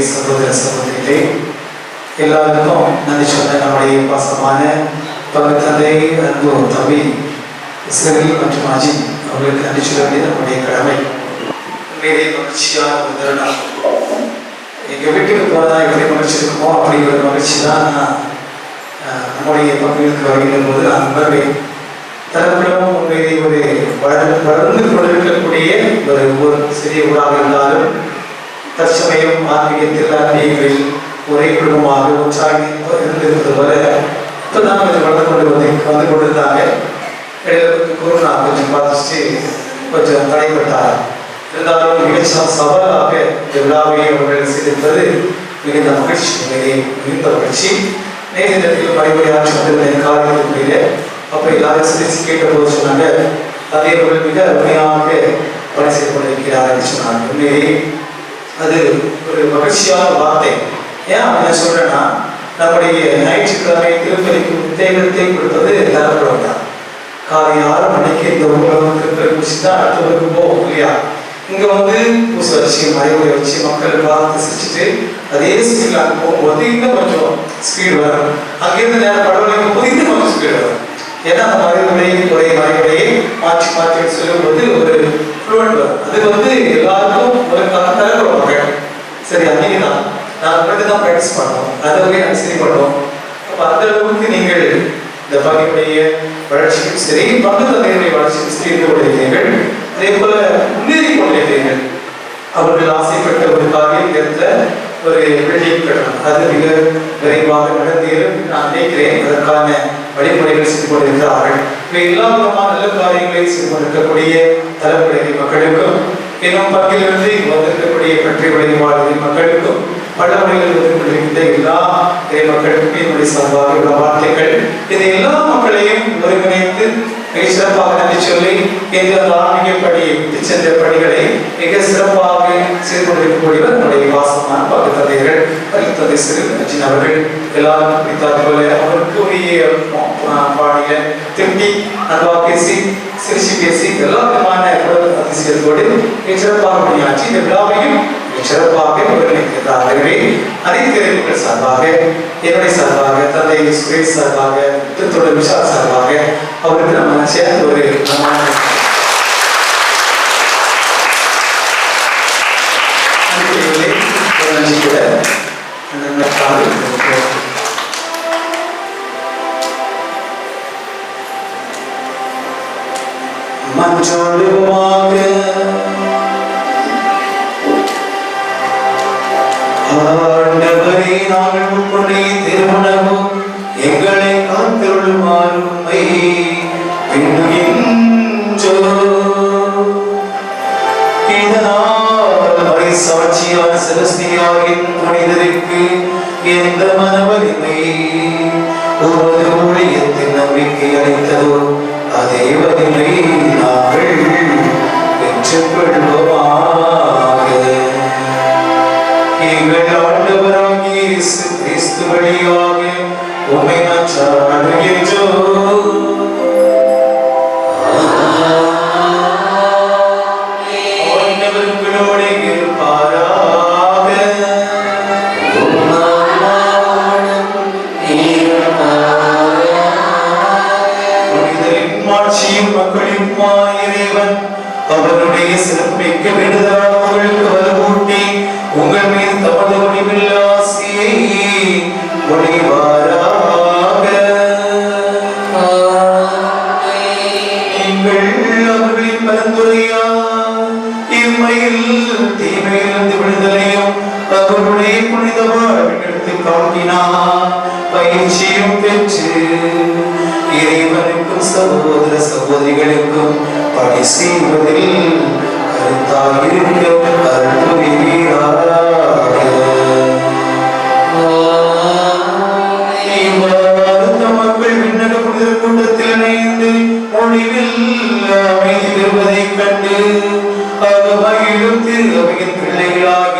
சகோதர சகோதரிகளே, எல்லாருக்கும் நன்றி சொன்ன நம்முடைய பாசமான தந்தை அன்பு தம்பி இஸ்ரவேல் மற்றும் அஜித் அவர்களுக்கு நன்றி சொல்ல வேண்டியது நம்முடைய கடமை. உண்மையிலே மகிழ்ச்சியான ஒரு தருணம். எங்கள் வீட்டுக்கு போனதா எப்படி மகிழ்ச்சி இருக்குமோ அப்படி ஒரு மகிழ்ச்சி தான் நான் நம்முடைய பங்குகளுக்கு வருகின்ற போது நான் உணர்வேன். தரப்பிடமும் உண்மையிலே ஒரு வளர்ந்து கொண்டிருக்கக்கூடிய ஒரு ஊர், சிறிய ஊராக இருந்தாலும் தற்சமயம் ஆன்மீகத்தில் அன்பியங்களில் ஒரே குடும்பமாக ஒன்றாக இருந்திருப்பது போல இப்போ தான் கொஞ்சம் வளர்ந்து வந்து கொண்டிருந்தாங்க. கொரோனா கொஞ்சம் பாதிச்சு கொஞ்சம் தடைப்பட்டார். இருந்தாலும் மிக சவாலாக இந்த விழாவை அவர்கள் செய்திருப்பது மிகுந்த மகிழ்ச்சி, மிகுந்த மகிழ்ச்சி. நேரத்தில் மறைமுறையாற்றி வந்திருந்த காரியத்திலே அப்போ எல்லாரும் சிரிச்சு கேட்ட போது சொன்னாங்க, அதே மிக அருமையாக பணி செய்து கொண்டிருக்கிறார் என்று சொன்னாங்க. உண்மையே அது ஒரு மகிழ்ச்சியான வார்த்தை. ஏன் அப்படின்னு சொல்றேன்னா, நம்முடைய ஞாயிற்றுக்கிழமை திருப்பதிக்கு உத்தேகத்தை கொடுப்பது தரப்படும் தான். காலை 6 மணிக்கு இந்த ஊர்வலம் திருப்பதி முடிச்சுதான் அடுத்த ஊருக்கு போகும் இல்லையா? இங்க பூசை வச்சு மறைமுறை வச்சு மக்கள் பார்த்து சிரிச்சுட்டு அதே ஸ்பீட்ல அங்கே போகும்போது இன்னும் கொஞ்சம் ஸ்பீடு வரும். அங்கிருந்து நேரம் படவலைக்கும் போது இன்னும் கொஞ்சம் ஸ்பீடு வரும். ஏன்னா அந்த மறைமுறையை மாற்றி மாற்றி சொல்லும்போது ஒரு ஃப்ளூவன்ட் வரும். அது எல்லாருக்கும் ஒரு தரப்படும் மக்கள். சரி, அன்னைக்கு தான் நாங்கள் தான் ப்ராக்டிஸ் பண்ணோம், அதுவே நாங்கள் சரி பண்ணோம். அப்போ அந்த அளவுக்கு நீங்கள் இந்த பகையுடைய வளர்ச்சியும் சரி, பங்கு தந்தையுடைய வளர்ச்சியும் சரி இருந்து கொண்டிருக்கிறீர்கள். அதே போல முன்னேறி கொண்டிருக்கிறீர்கள். அவர்கள் ஆசைப்பட்ட ஒரு காரியம் இடத்துல ஒரு பில்டிங் கட்டணும், அது மிக விரைவாக நடந்தேறும் நான் நினைக்கிறேன். அதற்கான வழிமுறைகள் செய்து கொண்டிருக்கிறார்கள். இவை எல்லா விதமான நல்ல காரியங்களை செய்து கொண்டிருக்கக்கூடிய தலைமுறை மக்களுக்கும், இன்னும் பங்கிலிருந்து வந்திருக்கக்கூடிய பற்றி விளைவாளர்கள் மக்களுக்கும், பல முறைகள் வந்து கொண்டிருக்கின்ற எல்லா மக்களுக்கும் என்னுடைய சார்பாக உள்ள வார்த்தைகள். இது எல்லா மக்களையும் ஒருங்கிணைத்து மிக சிறப்பாக நன்றி சொல்லி இந்த ஆன்மீக படி சென்ற பணிகளை மிக சிறப்பாக செய்து கொண்டிருக்கக்கூடியவர் நம்முடைய வாசமான பங்கு தந்தையர்கள் தந்தை சிறு அவர்கள். எல்லாரும் பிடித்தார் போல அவருக்கு உரிய பாடிய திண்டி அன்பா பேசி சிரிச்சு பேசி எல்லா விதமான அதிசயத்தோடு மிக சிறப்பாக பணியாற்றி இந்த விழாவையும் சிறப்பாக ஒருங்கிணைக்கிறார்களே. அனைத்து சார்பாக, என்னுடைய சார்பாக, தந்தை சுரேஷ் சார்பாக, தொடர் விஷால் சார்பாக அவருக்கு நம்ம சேர்ந்து ஒரு மஞ்சோடுவாக ஆண்டவரே, நாங்கள் உட்கொண்டே திருமணமும் எங்களை காத்திருளுமாறுமை பின்னுகின்றோ. இதனால் மறை சாட்சியான செலஸ்தியாவின் புனிதருக்கு எந்த மன வலிமை உமது ஊழியத்தின் நம்பிக்கை அளித்ததோ அதே வலிமை நாங்கள் பெற்றுக் கொள்வோமாக. எங்கள் ஆண்டவராகிய இயேசு கிறிஸ்து வழியாக உம்மை மன்றாடுகின்றோம். ஆண்டவர் உங்களோடு இருப்பாராக. புனிதரின் மாட்சியும் மக்களின் இறைவன் அவருடைய சிறப்பிக்க விடுதலாக உங்களுக்கு வலுவூட்டி உங்கள் மீது தமது ஒளிமில்ல ஆசியை ஒளிவாராக. நீங்கள் அவர்களின் பரிந்துரையால் இம்மையில் தீமையிலிருந்து விடுதலையும் அவருடைய புனித வாழ்விடத்து காட்டினார் பயிற்சியும் பெற்று இறைவனுக்கும் சகோதர சகோதரிகளுக்கும் பணி செய்வதில் கருத்தாயிருக்க அருள் புரிவீராக. மக்கள் விண்ணக புனித கூட்டத்தில் இணைந்து முடிவில் அமைதி பெறுவதைக் கண்டு மகிழும் திரு அவையின் பிள்ளைகளாக